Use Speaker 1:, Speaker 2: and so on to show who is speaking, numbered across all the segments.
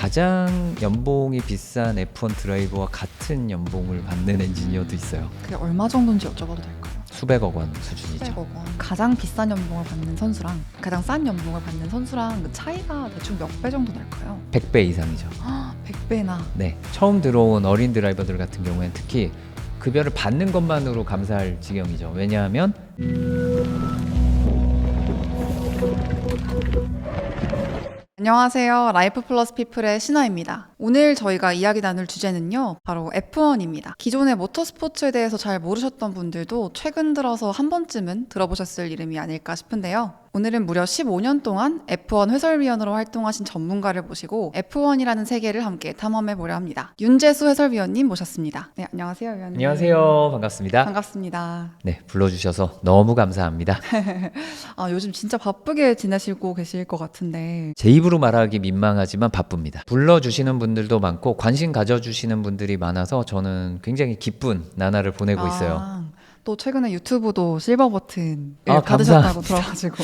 Speaker 1: 가장 연봉이 비싼 F1 드라이버와 같은 연봉을 받는 엔지니어도 있어요.
Speaker 2: 그게 얼마 정도인지 여쭤봐도 될까요?
Speaker 1: 수백억 원 수준이죠.
Speaker 2: 100억 원. 가장 비싼 연봉을 받는 선수랑 가장 싼 연봉을 받는 선수랑 그 차이가 대충 몇 배 정도 날까요?
Speaker 1: 100배 이상이죠.
Speaker 2: 100배나.
Speaker 1: 네, 처음 들어온 어린 드라이버들 같은 경우에는 특히 급여를 받는 것만으로 감사할 지경이죠. 왜냐하면
Speaker 2: 안녕하세요. 라이프 플러스 피플의 신화입니다. 오늘 저희가 이야기 나눌 주제는요, 바로 F1입니다. 기존의 모터스포츠에 대해서 잘 모르셨던 분들도 최근 들어서 한 번쯤은 들어보셨을 이름이 아닐까 싶은데요. 오늘은 무려 15년 동안 F1 해설위원으로 활동하신 전문가를 모시고 F1이라는 세계를 함께 탐험해 보려 합니다. 윤재수 해설위원님 모셨습니다. 네, 안녕하세요, 위원님.
Speaker 1: 안녕하세요. 반갑습니다.
Speaker 2: 반갑습니다.
Speaker 1: 네, 불러주셔서 너무 감사합니다.
Speaker 2: 요즘 진짜 바쁘게 지내시고 계실 것 같은데.
Speaker 1: 제 입으로 말하기 민망하지만 바쁩니다. 불러주시는 분들도 많고 관심 가져주시는 분들이 많아서 저는 굉장히 기쁜 나날을 보내고 있어요.
Speaker 2: 또 최근에 유튜브도 실버 버튼을
Speaker 1: 아,
Speaker 2: 받으셨다고 들어가지고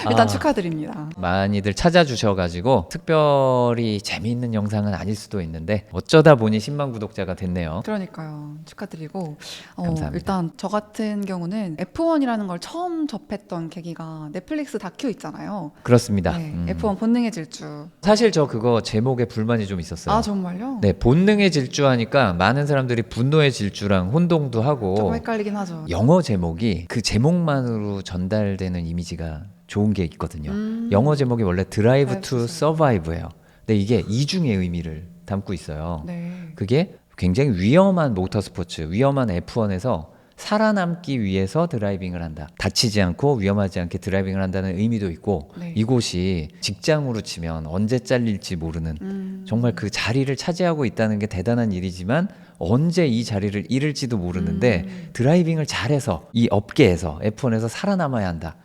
Speaker 2: 일단
Speaker 1: 아.
Speaker 2: 축하드립니다.
Speaker 1: 많이들 찾아주셔가지고 특별히 재미있는 영상은 아닐 수도 있는데 어쩌다 보니 10만 구독자가 됐네요.
Speaker 2: 그러니까요. 축하드리고
Speaker 1: 감사합니다.
Speaker 2: 일단 저 같은 경우는 F1이라는 걸 처음 접했던 계기가 넷플릭스 다큐 있잖아요.
Speaker 1: 그렇습니다.
Speaker 2: 네, F1 본능의 질주.
Speaker 1: 사실 저 그거 제목에 불만이 좀 있었어요.
Speaker 2: 아, 정말요?
Speaker 1: 네, 본능의 질주하니까 많은 사람들이 분노의 질주랑 혼동도 하고
Speaker 2: 조금 헷갈리긴 하죠.
Speaker 1: 영어 제목이 그 제목만으로 전달되는 이미지가 좋은 게 있거든요. 영어 제목이 원래 드라이브 투 서바이브예요. 근데 이게 이중의 의미를 담고 있어요.
Speaker 2: 네.
Speaker 1: 그게 굉장히 위험한 모터스포츠, 위험한 F1에서 살아남기 위해서 드라이빙을 한다. 다치지 않고 위험하지 않게 드라이빙을 한다는 의미도 있고,
Speaker 2: 네.
Speaker 1: 이곳이 직장으로 치면 언제 잘릴지 모르는 정말 그 자리를 차지하고 있다는 게 대단한 일이지만 언제 이 자리를 잃을지도 모르는데 드라이빙을 잘해서 이 업계에서 F1에서 살아남아야 한다.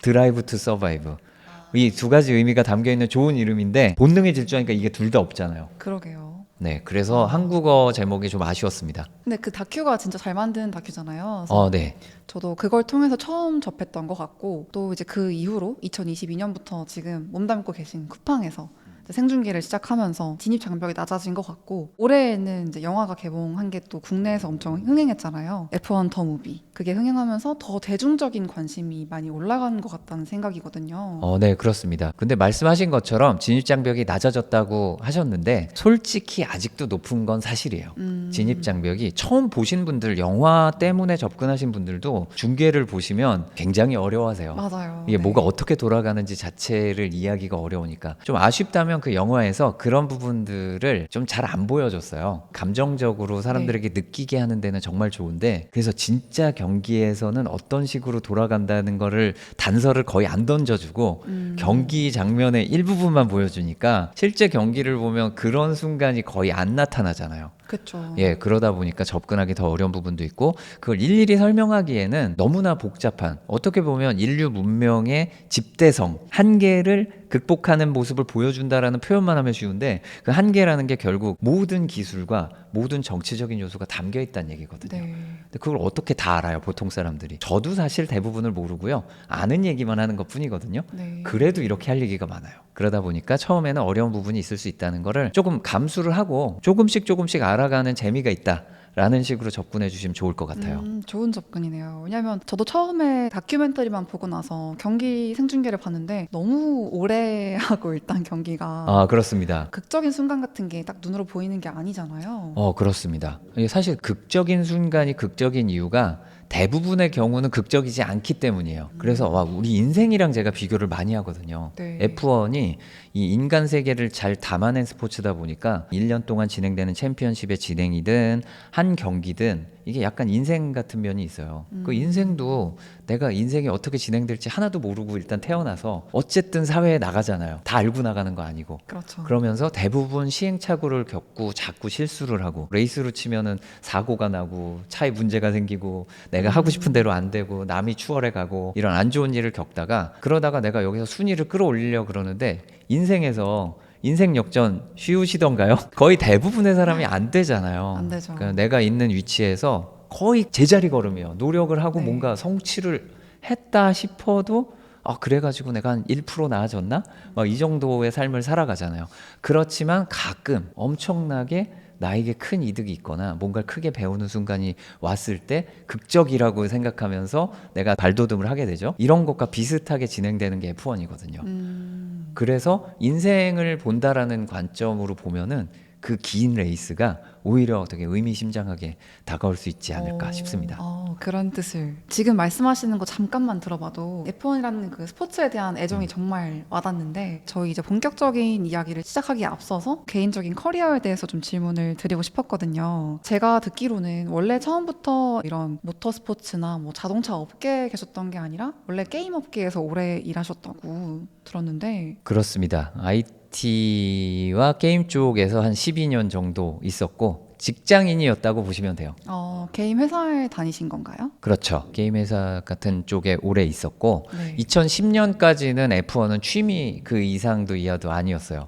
Speaker 1: 드라이브 투 서바이브. 이 두 가지 의미가 담겨 있는 좋은 이름인데 본능에 질주하니까 이게 둘 다 없잖아요.
Speaker 2: 그러게요.
Speaker 1: 네, 그래서 한국어 제목이 좀 아쉬웠습니다.
Speaker 2: 근데 그 다큐가 진짜 잘 만든 다큐잖아요. 그래서
Speaker 1: 네.
Speaker 2: 저도 그걸 통해서 처음 접했던 것 같고, 또 이제 그 이후로 2022년부터 지금 몸담고 계신 쿠팡에서 이제 생중계를 시작하면서 진입 장벽이 낮아진 것 같고, 올해에는 이제 영화가 개봉한 게 또 국내에서 엄청 흥행했잖아요. F1 더 무비. 그게 흥행하면서 더 대중적인 관심이 많이 올라간 것 같다는 생각이거든요.
Speaker 1: 네, 그렇습니다. 근데 말씀하신 것처럼 진입장벽이 낮아졌다고 하셨는데 솔직히 아직도 높은 건 사실이에요. 진입장벽이 처음 보신 분들, 영화 때문에 접근하신 분들도 중계를 보시면 굉장히 어려워하세요.
Speaker 2: 맞아요.
Speaker 1: 이게
Speaker 2: 네.
Speaker 1: 뭐가 어떻게 돌아가는지 자체를 이해하기가 어려우니까 좀 아쉽다면 그 영화에서 그런 부분들을 좀 잘 안 보여줬어요. 감정적으로 사람들에게 느끼게 하는 데는 정말 좋은데, 그래서 진짜 경기에서는 어떤 식으로 돌아간다는 거를 단서를 거의 안 던져주고 경기 장면의 일부분만 보여주니까 실제 경기를 보면 그런 순간이 거의 안 나타나잖아요.
Speaker 2: 그렇죠.
Speaker 1: 예, 그러다 보니까 접근하기 더 어려운 부분도 있고, 그걸 일일이 설명하기에는 너무나 복잡한, 어떻게 보면 인류 문명의 집대성, 한계를 극복하는 모습을 보여준다라는 표현만 하면 쉬운데, 그 한계라는 게 결국 모든 기술과 모든 정치적인 요소가 담겨 있다는 얘기거든요.
Speaker 2: 네.
Speaker 1: 근데 그걸 어떻게 다 알아요, 보통 사람들이? 저도 사실 대부분을 모르고요, 아는 얘기만 하는 것 뿐이거든요.
Speaker 2: 네.
Speaker 1: 그래도 이렇게 할 얘기가 많아요. 그러다 보니까 처음에는 어려운 부분이 있을 수 있다는 거를 조금 감수를 하고 조금씩 알아가는 재미가 있다라는 식으로 접근해 주시면 좋을 것 같아요.
Speaker 2: 좋은 접근이네요. 왜냐하면 저도 처음에 다큐멘터리만 보고 나서 경기 생중계를 봤는데 너무 오래 하고 일단 경기가
Speaker 1: 그렇습니다.
Speaker 2: 극적인 순간 같은 게 딱 눈으로 보이는 게 아니잖아요.
Speaker 1: 그렇습니다. 이게 사실 극적인 순간이 극적인 이유가 대부분의 경우는 극적이지 않기 때문이에요. 그래서 우리 인생이랑 제가 비교를 많이 하거든요.
Speaker 2: 네.
Speaker 1: F1이 이 인간 세계를 잘 담아낸 스포츠다 보니까 1년 동안 진행되는 챔피언십의 진행이든 한 경기든 이게 약간 인생 같은 면이 있어요. 그 인생도 내가 인생이 어떻게 진행될지 하나도 모르고 일단 태어나서 어쨌든 사회에 나가잖아요. 다 알고 나가는 거 아니고.
Speaker 2: 그렇죠.
Speaker 1: 그러면서 대부분 시행착오를 겪고 자꾸 실수를 하고, 레이스로 치면은 사고가 나고 차에 문제가 생기고 내가 하고 싶은 대로 안 되고 남이 추월해 가고 이런 안 좋은 일을 겪다가, 그러다가 내가 여기서 순위를 끌어올리려고 그러는데 인생에서 인생 역전 쉬우시던가요? 거의 대부분의 사람이 안 되잖아요.
Speaker 2: 안 되죠.
Speaker 1: 그러니까 내가 있는 위치에서 거의 제자리 걸음이에요. 노력을 하고
Speaker 2: 네.
Speaker 1: 뭔가 성취를 했다 싶어도 그래가지고 내가 한 1% 나아졌나? 막 이 정도의 삶을 살아가잖아요. 그렇지만 가끔 엄청나게 나에게 큰 이득이 있거나 뭔가를 크게 배우는 순간이 왔을 때 극적이라고 생각하면서 내가 발돋움을 하게 되죠. 이런 것과 비슷하게 진행되는 게 F1이거든요. 그래서 인생을 본다라는 관점으로 보면은 그 긴 레이스가 오히려 되게 의미심장하게 다가올 수 있지 않을까 싶습니다.
Speaker 2: 그런 뜻을 지금 말씀하시는 거 잠깐만 들어봐도 F1이라는 그 스포츠에 대한 애정이 정말 와닿는데 저희 이제 본격적인 이야기를 시작하기에 앞서서 개인적인 커리어에 대해서 좀 질문을 드리고 싶었거든요. 제가 듣기로는 원래 처음부터 이런 모터스포츠나 뭐 자동차 업계에 계셨던 게 아니라 원래 게임 업계에서 오래 일하셨다고 들었는데
Speaker 1: 그렇습니다. IT와 게임 쪽에서 한 12년 정도 있었고 직장인이었다고 보시면 돼요.
Speaker 2: 게임 회사에 다니신 건가요?
Speaker 1: 그렇죠. 게임 회사 같은 쪽에 오래 있었고
Speaker 2: 네.
Speaker 1: 2010년까지는 F1은 취미 그 이상도 이하도 아니었어요.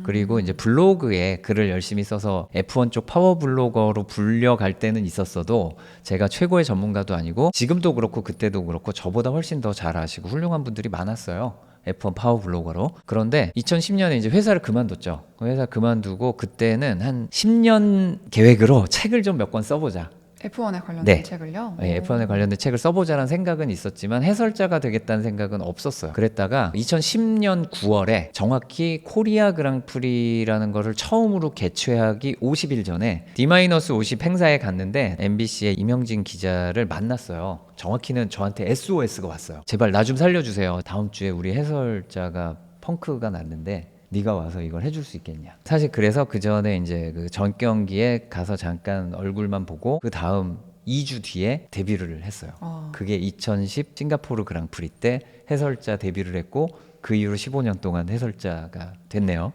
Speaker 1: 그리고 이제 블로그에 글을 열심히 써서 F1 쪽 파워 블로거로 불려갈 때는 있었어도 제가 최고의 전문가도 아니고 지금도 그렇고 그때도 그렇고 저보다 훨씬 더 잘하시고 훌륭한 분들이 많았어요. F1 파워 블로거로. 그런데 2010년에 이제 회사를 그만뒀죠. 회사 그만두고 그때는 한 10년 계획으로 책을 좀 몇 권 써보자.
Speaker 2: F1에 관련된
Speaker 1: 네.
Speaker 2: 책을요?
Speaker 1: F1에 관련된 책을 써보자라는 생각은 있었지만 해설자가 되겠다는 생각은 없었어요. 그랬다가 2010년 9월에 정확히 코리아 그랑프리라는 거를 처음으로 개최하기 50일 전에 D-50 행사에 갔는데 MBC의 임영진 기자를 만났어요. 정확히는 저한테 SOS가 왔어요. 제발 나 좀 살려주세요. 다음 주에 우리 해설자가 펑크가 났는데 네가 와서 이걸 해줄 수 있겠냐. 사실 그래서 그 전에 이제 그 전 경기에 가서 잠깐 얼굴만 보고 그 다음 2주 뒤에 데뷔를 했어요. 그게 2010 싱가포르 그랑프리 때 해설자 데뷔를 했고 그 이후로 15년 동안 해설자가 됐네요.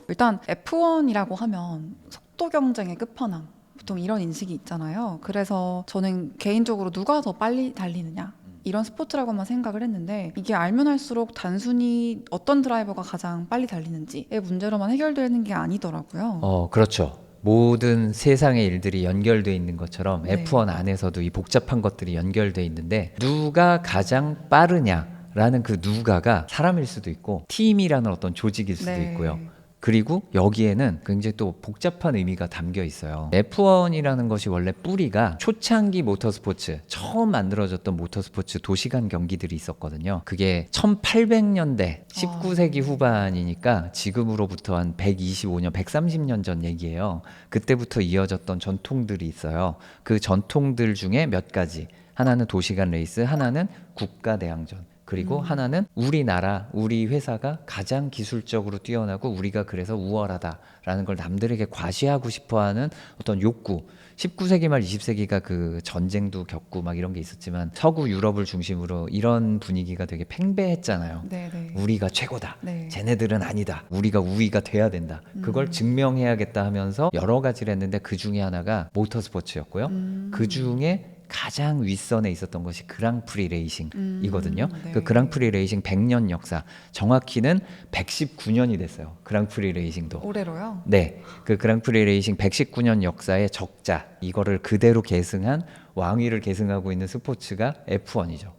Speaker 2: 일단 F1이라고 하면 속도 경쟁의 끝판왕 보통 이런 인식이 있잖아요. 그래서 저는 개인적으로 누가 더 빨리 달리느냐 이런 스포츠라고만 생각을 했는데 이게 알면 할수록 단순히 어떤 드라이버가 가장 빨리 달리는지의 문제로만 해결되는 게 아니더라고요.
Speaker 1: 그렇죠. 모든 세상의 일들이 연결돼 있는 것처럼
Speaker 2: 네.
Speaker 1: F1 안에서도 이 복잡한 것들이 연결돼 있는데 누가 가장 빠르냐라는 그 누가가 사람일 수도 있고 팀이라는 어떤 조직일 수도
Speaker 2: 네.
Speaker 1: 있고요. 그리고 여기에는 굉장히 또 복잡한 의미가 담겨 있어요. F1이라는 것이 원래 뿌리가 초창기 모터스포츠, 처음 만들어졌던 모터스포츠 도시간 경기들이 있었거든요. 그게 1800년대, 19세기 후반이니까 지금으로부터 한 125년, 130년 전 얘기예요. 그때부터 이어졌던 전통들이 있어요. 그 전통들 중에 몇 가지. 하나는 도시간 레이스, 하나는 국가대항전. 그리고 하나는 우리나라, 우리 회사가 가장 기술적으로 뛰어나고 우리가 그래서 우월하다라는 걸 남들에게 과시하고 싶어하는 어떤 욕구. 19세기 말 20세기가 그 전쟁도 겪고 막 이런 게 있었지만 서구 유럽을 중심으로 이런 분위기가 되게 팽배했잖아요.
Speaker 2: 네네.
Speaker 1: 우리가 최고다.
Speaker 2: 네.
Speaker 1: 쟤네들은 아니다. 우리가 우위가 돼야 된다. 그걸 증명해야겠다 하면서 여러 가지를 했는데 그 중에 하나가 모터스포츠였고요. 그 중에 가장 윗선에 있었던 것이 그랑프리 레이싱이거든요.
Speaker 2: 네.
Speaker 1: 그 그랑프리 레이싱 100년 역사, 정확히는 119년이 됐어요. 그랑프리 레이싱도.
Speaker 2: 올해로요?
Speaker 1: 네, 그 그랑프리 레이싱 119년 역사의 적자, 이거를 그대로 계승한 왕위를 계승하고 있는 스포츠가 F1이죠.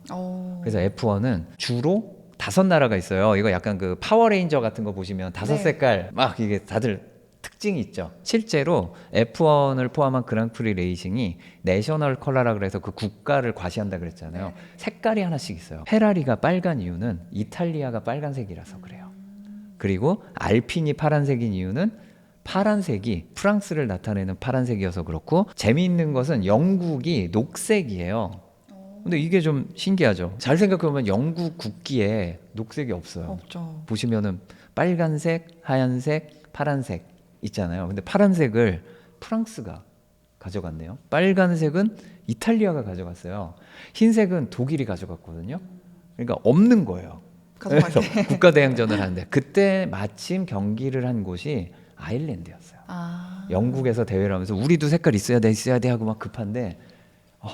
Speaker 1: 그래서 F1은 주로 5나라가 있어요. 이거 약간 그 파워레인저 같은 거 보시면 5
Speaker 2: 네.
Speaker 1: 색깔 막 이게 다들 특징이 있죠. 실제로 F1을 포함한 그랑프리 레이싱이 내셔널 컬러라 그래서 그 국가를 과시한다 그랬잖아요. 색깔이 하나씩 있어요. 페라리가 빨간 이유는 이탈리아가 빨간색이라서 그래요. 그리고 알핀이 파란색인 이유는 파란색이 프랑스를 나타내는 파란색이어서 그렇고, 재미있는 것은 영국이 녹색이에요. 근데 이게 좀 신기하죠. 잘 생각해보면 영국 국기에 녹색이 없어요.
Speaker 2: 없죠.
Speaker 1: 보시면은 빨간색, 하얀색, 파란색 있잖아요. 근데 파란색을 프랑스가 가져갔네요. 빨간색은 이탈리아가 가져갔어요. 흰색은 독일이 가져갔거든요. 그러니까 없는 거예요.
Speaker 2: 가져갈
Speaker 1: 그래서
Speaker 2: 때.
Speaker 1: 국가대항전을 하는데 그때 마침 경기를 한 곳이 아일랜드였어요. 영국에서 대회를 하면서 우리도 색깔 있어야 돼 하고 막 급한데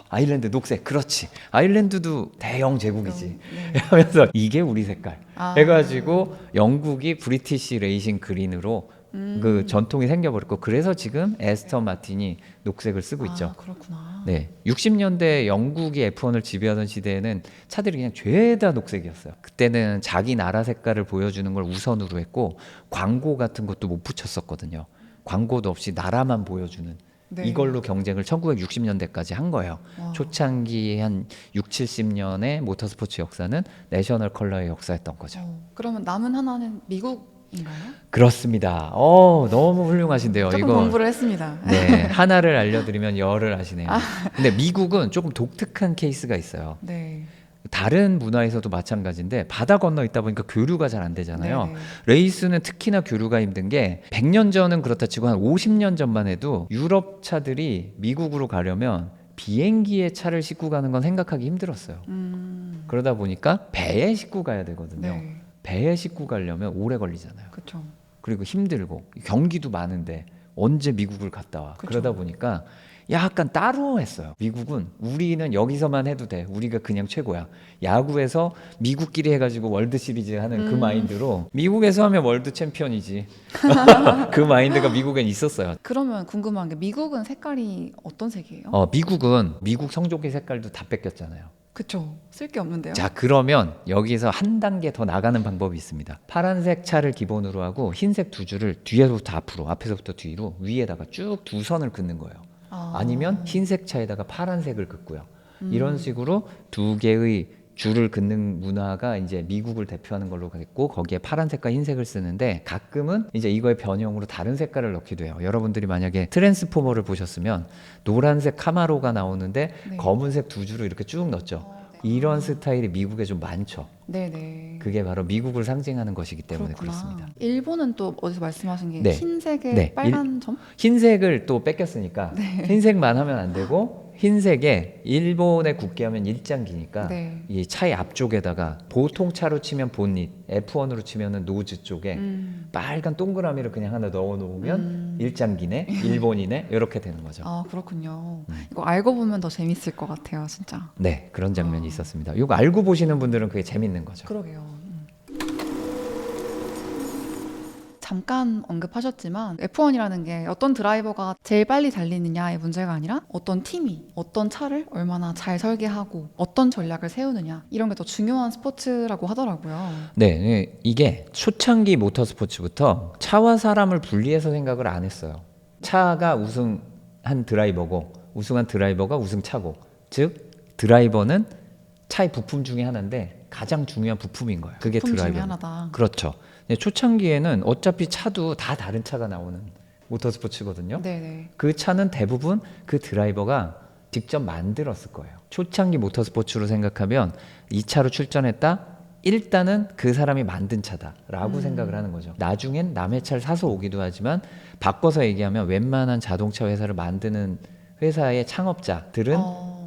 Speaker 1: 아일랜드 녹색, 그렇지. 아일랜드도 대영 제국이지.
Speaker 2: 네.
Speaker 1: 하면서 이게 우리 색깔 해가지고 영국이 브리티시 레이싱 그린으로 그 전통이 생겨버렸고, 그래서 지금 에스턴 마틴이 녹색을 쓰고 있죠.
Speaker 2: 그렇구나.
Speaker 1: 네, 60년대 영국이 F1을 지배하던 시대에는 차들이 그냥 죄다 녹색이었어요. 그때는 자기 나라 색깔을 보여주는 걸 우선으로 했고 광고 같은 것도 못 붙였었거든요. 광고도 없이 나라만 보여주는
Speaker 2: 네.
Speaker 1: 이걸로 경쟁을 1960년대까지 한 거예요.
Speaker 2: 와.
Speaker 1: 초창기 한 6, 70년의 모터스포츠 역사는 내셔널 컬러의 역사였던 거죠.
Speaker 2: 그러면 남은 하나는 미국인가요?
Speaker 1: 그렇습니다. 너무 훌륭하신데요.
Speaker 2: 조금 공부를 했습니다.
Speaker 1: 네, 하나를 알려드리면 열을 하시네요. 근데 미국은 조금 독특한 케이스가 있어요.
Speaker 2: 네.
Speaker 1: 다른 문화에서도 마찬가지인데 바다 건너 있다 보니까 교류가 잘 안 되잖아요.
Speaker 2: 네네.
Speaker 1: 레이스는 특히나 교류가 힘든 게 100년 전은 그렇다 치고 한 50년 전만 해도 유럽 차들이 미국으로 가려면 비행기에 차를 싣고 가는 건 생각하기 힘들었어요. 그러다 보니까 배에 싣고 가야 되거든요.
Speaker 2: 네.
Speaker 1: 배에 싣고 가려면 오래 걸리잖아요.
Speaker 2: 그렇죠.
Speaker 1: 그리고 힘들고 경기도 많은데 언제 미국을 갔다 와.
Speaker 2: 그쵸.
Speaker 1: 그러다 보니까 약간 따로 했어요. 미국은 우리는 여기서만 해도 돼. 우리가 그냥 최고야. 야구에서 미국끼리 해가지고 월드 시리즈 하는 그 마인드로 미국에서 하면 월드 챔피언이지. 그 마인드가 미국엔 있었어요.
Speaker 2: 그러면 궁금한 게 미국은 색깔이 어떤 색이에요?
Speaker 1: 미국은 미국 성조기 색깔도 다 뺏겼잖아요.
Speaker 2: 그쵸. 쓸 게 없는데요.
Speaker 1: 자, 그러면 여기서 한 단계 더 나가는 방법이 있습니다. 파란색 차를 기본으로 하고 흰색 두 줄을 뒤에서부터 앞으로, 앞에서부터 뒤로 위에다가 쭉 두 선을 긋는 거예요. 아니면 흰색 차에다가 파란색을 긋고요. 이런 식으로 두 개의 줄을 긋는 문화가 이제 미국을 대표하는 걸로 됐고 거기에 파란색과 흰색을 쓰는데 가끔은 이제 이거의 변형으로 다른 색깔을 넣기도 해요. 여러분들이 만약에 트랜스포머를 보셨으면 노란색 카마로가 나오는데
Speaker 2: 네.
Speaker 1: 검은색 두 줄을 이렇게 쭉 넣죠. 이런 스타일이 미국에 좀 많죠.
Speaker 2: 네네.
Speaker 1: 그게 바로 미국을 상징하는 것이기 때문에
Speaker 2: 그렇구나.
Speaker 1: 그렇습니다.
Speaker 2: 일본은 또 어디서 말씀하신 게
Speaker 1: 네.
Speaker 2: 흰색에
Speaker 1: 네.
Speaker 2: 빨간 점?
Speaker 1: 흰색을 또 뺏겼으니까 흰색만 하면 안 되고 흰색에 일본의 국기하면 일장기니까
Speaker 2: 네.
Speaker 1: 이 차의 앞쪽에다가 보통 차로 치면 본닛, F1으로 치면은 노즈 쪽에 빨간 동그라미를 그냥 하나 넣어 놓으면 일장기네, 일본이네 이렇게 되는 거죠.
Speaker 2: 아 그렇군요. 이거 알고 보면 더 재밌을 것 같아요, 진짜.
Speaker 1: 네, 그런 장면이 있었습니다. 이거 알고 보시는 분들은 그게 재밌는 거죠.
Speaker 2: 그러게요. 잠깐 언급하셨지만 F1이라는 게 어떤 드라이버가 제일 빨리 달리느냐의 문제가 아니라 어떤 팀이 어떤 차를 얼마나 잘 설계하고 어떤 전략을 세우느냐 이런 게 더 중요한 스포츠라고 하더라고요.
Speaker 1: 네, 이게 초창기 모터스포츠부터 차와 사람을 분리해서 생각을 안 했어요. 차가 우승한 드라이버고 우승한 드라이버가 우승차고 즉 드라이버는 차의 부품 중에 하나인데 가장 중요한 부품인 거예요. 그게
Speaker 2: 부품 중에
Speaker 1: 드라이버.
Speaker 2: 하나다.
Speaker 1: 그렇죠. 초창기에는 어차피 차도 다 다른 차가 나오는 모터스포츠거든요.
Speaker 2: 네네.
Speaker 1: 그 차는 대부분 그 드라이버가 직접 만들었을 거예요. 초창기 모터스포츠로 생각하면 이 차로 출전했다? 일단은 그 사람이 만든 차다라고 생각을 하는 거죠. 나중엔 남의 차를 사서 오기도 하지만 바꿔서 얘기하면 웬만한 자동차 회사를 만드는 회사의 창업자들은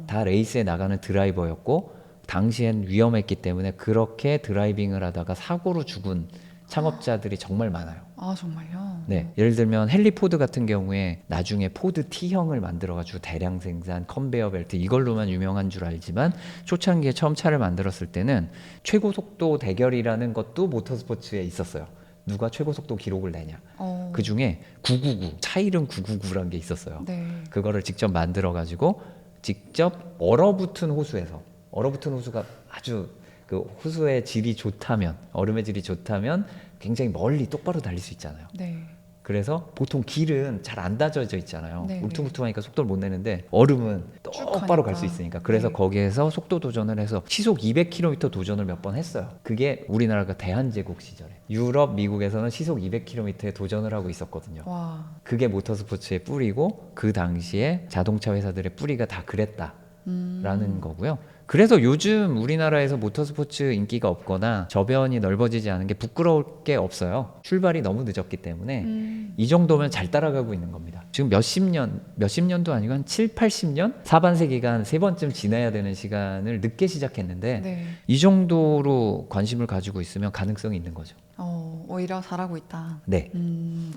Speaker 1: 다 레이스에 나가는 드라이버였고 당시엔 위험했기 때문에 그렇게 드라이빙을 하다가 사고로 죽은 창업자들이 정말 많아요.
Speaker 2: 아 정말요?
Speaker 1: 네, 예를 들면 헨리 포드 같은 경우에 나중에 포드 T형을 만들어가지고 대량 생산, 컨베이어 벨트 이걸로만 유명한 줄 알지만 초창기에 처음 차를 만들었을 때는 최고 속도 대결이라는 것도 모터스포츠에 있었어요. 누가 최고 속도 기록을 내냐. 그 중에 999, 차 이름 999라는 게 있었어요.
Speaker 2: 네.
Speaker 1: 그거를 직접 만들어가지고 직접 얼어붙은 호수에서 얼어붙은 호수가 아주 그 호수의 질이 좋다면 얼음의 질이 좋다면 굉장히 멀리 똑바로 달릴 수 있잖아요.
Speaker 2: 네.
Speaker 1: 그래서 보통 길은 잘 안 다져져 있잖아요.
Speaker 2: 네,
Speaker 1: 울퉁불퉁하니까 속도를 못 내는데 얼음은 똑바로 갈 수
Speaker 2: 하니까.
Speaker 1: 있으니까 그래서
Speaker 2: 네.
Speaker 1: 거기에서 속도 도전을 해서 시속 200km 도전을 몇 번 했어요. 그게 우리나라가 대한제국 시절에 유럽, 미국에서는 시속 200km에 도전을 하고 있었거든요.
Speaker 2: 와.
Speaker 1: 그게 모터스포츠의 뿌리고 그 당시에 자동차 회사들의 뿌리가 다 그랬다라는 거고요. 그래서 요즘 우리나라에서 모터스포츠 인기가 없거나 저변이 넓어지지 않은 게 부끄러울 게 없어요. 출발이 너무 늦었기 때문에 이 정도면 잘 따라가고 있는 겁니다. 지금 몇십 년도 아니고 한 7, 80년? 사반세기가 한 3번쯤 지나야 되는 시간을 늦게 시작했는데
Speaker 2: 네.
Speaker 1: 이 정도로 관심을 가지고 있으면 가능성이 있는 거죠.
Speaker 2: 오히려 잘하고 있다.
Speaker 1: 네.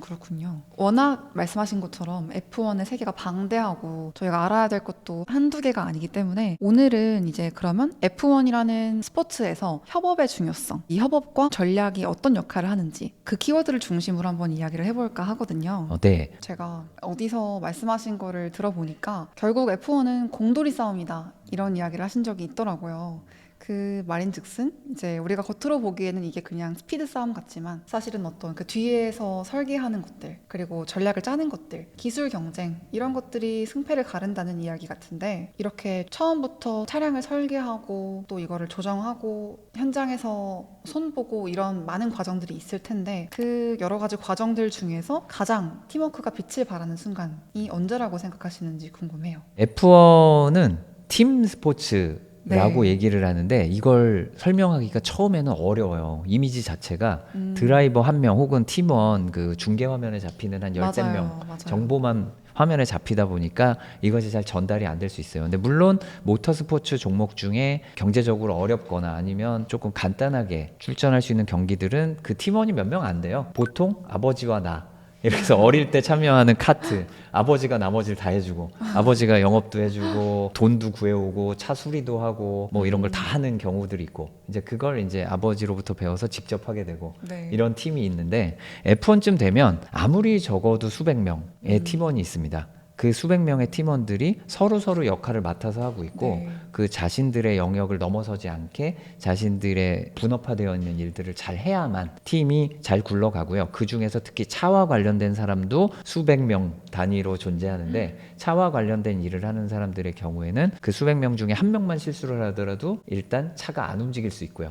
Speaker 2: 그렇군요. 워낙 말씀하신 것처럼 F1의 세계가 방대하고 저희가 알아야 될 것도 한두 개가 아니기 때문에 오늘은 이제 그러면 F1이라는 스포츠에서 협업의 중요성, 이 협업과 전략이 어떤 역할을 하는지 그 키워드를 중심으로 한번 이야기를 해볼까 하거든요.
Speaker 1: 네.
Speaker 2: 제가 어디서 말씀하신 거를 들어보니까 결국 F1은 공돌이 싸움이다 이런 이야기를 하신 적이 있더라고요. 그 말인즉슨 이제 우리가 겉으로 보기에는 이게 그냥 스피드 싸움 같지만 사실은 어떤 그 뒤에서 설계하는 것들 그리고 전략을 짜는 것들 기술 경쟁 이런 것들이 승패를 가른다는 이야기 같은데 이렇게 처음부터 차량을 설계하고 또 이거를 조정하고 현장에서 손보고 이런 많은 과정들이 있을 텐데 그 여러 가지 과정들 중에서 가장 팀워크가 빛을 발하는 순간이 언제라고 생각하시는지 궁금해요.
Speaker 1: F1은 팀 스포츠라고
Speaker 2: 네.
Speaker 1: 얘기를 하는데 이걸 설명하기가 처음에는 어려워요. 이미지 자체가 드라이버 한 명 혹은 팀원 그 중계 화면에 잡히는 한 열댓 명
Speaker 2: 맞아요.
Speaker 1: 정보만 화면에 잡히다 보니까 이것이 잘 전달이 안 될 수 있어요. 근데 물론 모터스포츠 종목 중에 경제적으로 어렵거나 아니면 조금 간단하게 출전할 수 있는 경기들은 그 팀원이 몇 명 안 돼요. 보통 아버지와 나 이렇게 해서 어릴 때 참여하는 카트 아버지가 나머지를 다 해주고 아버지가 영업도 해주고 돈도 구해오고 차 수리도 하고 뭐 이런 걸 다 하는 경우들이 있고 이제 그걸 이제 아버지로부터 배워서 직접 하게 되고
Speaker 2: 네.
Speaker 1: 이런 팀이 있는데 F1쯤 되면 아무리 적어도 수백 명의 팀원이 있습니다. 그 수백 명의 팀원들이 서로 역할을 맡아서 하고 있고
Speaker 2: 네.
Speaker 1: 그 자신들의 영역을 넘어서지 않게 자신들의 분업화되어 있는 일들을 잘 해야만 팀이 잘 굴러가고요. 그 중에서 특히 차와 관련된 사람도 수백 명 단위로 존재하는데 차와 관련된 일을 하는 사람들의 경우에는 그 수백 명 중에 한 명만 실수를 하더라도 일단 차가 안 움직일 수 있고요.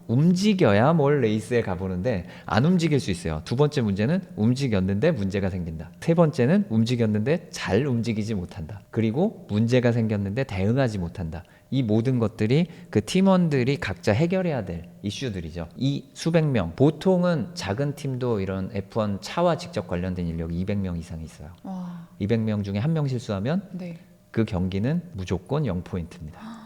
Speaker 1: 움직여야 뭘 레이스에 가보는데 안 움직일 수 있어요. 두 번째 문제는 움직였는데 문제가 생긴다. 세 번째는 움직였는데 잘 움직이지 못한다. 그리고 문제가 생겼는데 대응하지 못한다. 이 모든 것들이 그 팀원들이 각자 해결해야 될 이슈들이죠. 이 수백 명, 보통은 작은 팀도 이런 F1 차와 직접 관련된 인력이 200명 이상 있어요.
Speaker 2: 와.
Speaker 1: 200명 중에 한 명 실수하면
Speaker 2: 네.
Speaker 1: 그 경기는 무조건 0포인트입니다.